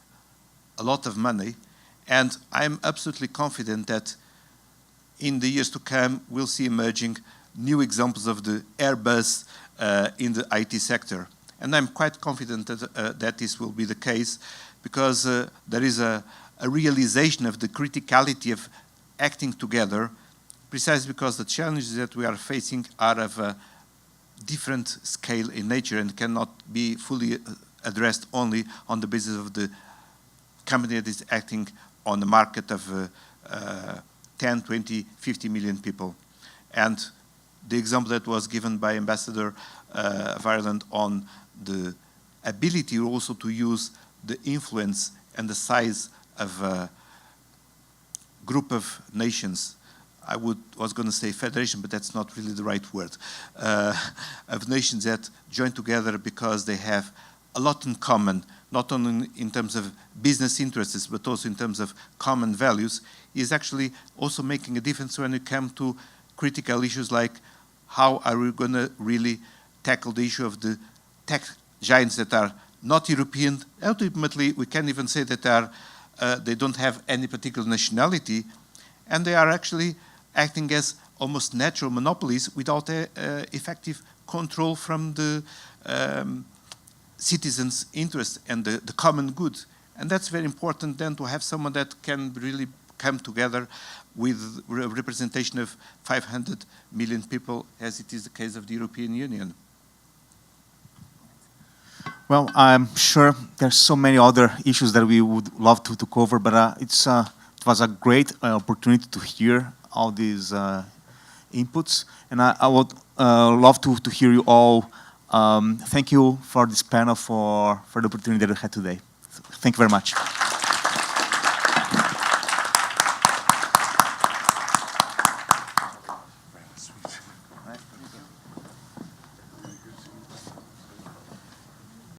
S4: a lot of money, and I'm absolutely confident that in the years to come, we'll see emerging new examples of the Airbus in the IT sector. And I'm quite confident that this will be the case, because there is a realization of the criticality of acting together, precisely because the challenges that we are facing are of a different scale in nature and cannot be fully addressed only on the basis of the company that is acting on the market of 10, 20, 50 million people. And the example that was given by Ambassador of Ireland on the ability also to use the influence and the size of a group of nations, I was going to say federation, but that's not really the right word, of nations that join together because they have a lot in common, not only in terms of business interests, but also in terms of common values, is actually also making a difference when it comes to critical issues like how are we going to really tackle the issue of the tech giants that are not European. Ultimately, we can even say that they don't have any particular nationality, and they are actually acting as almost natural monopolies without effective control from the citizens' interest and the common good. And that's very important then, to have someone that can really come together with representation of 500 million people, as it is the case of the European Union.
S3: Well, I'm sure there's so many other issues that we would love to cover, but it was a great opportunity to hear all these inputs, and I would love to hear you all. Thank you for this panel, for the opportunity that we had today. Thank you very much.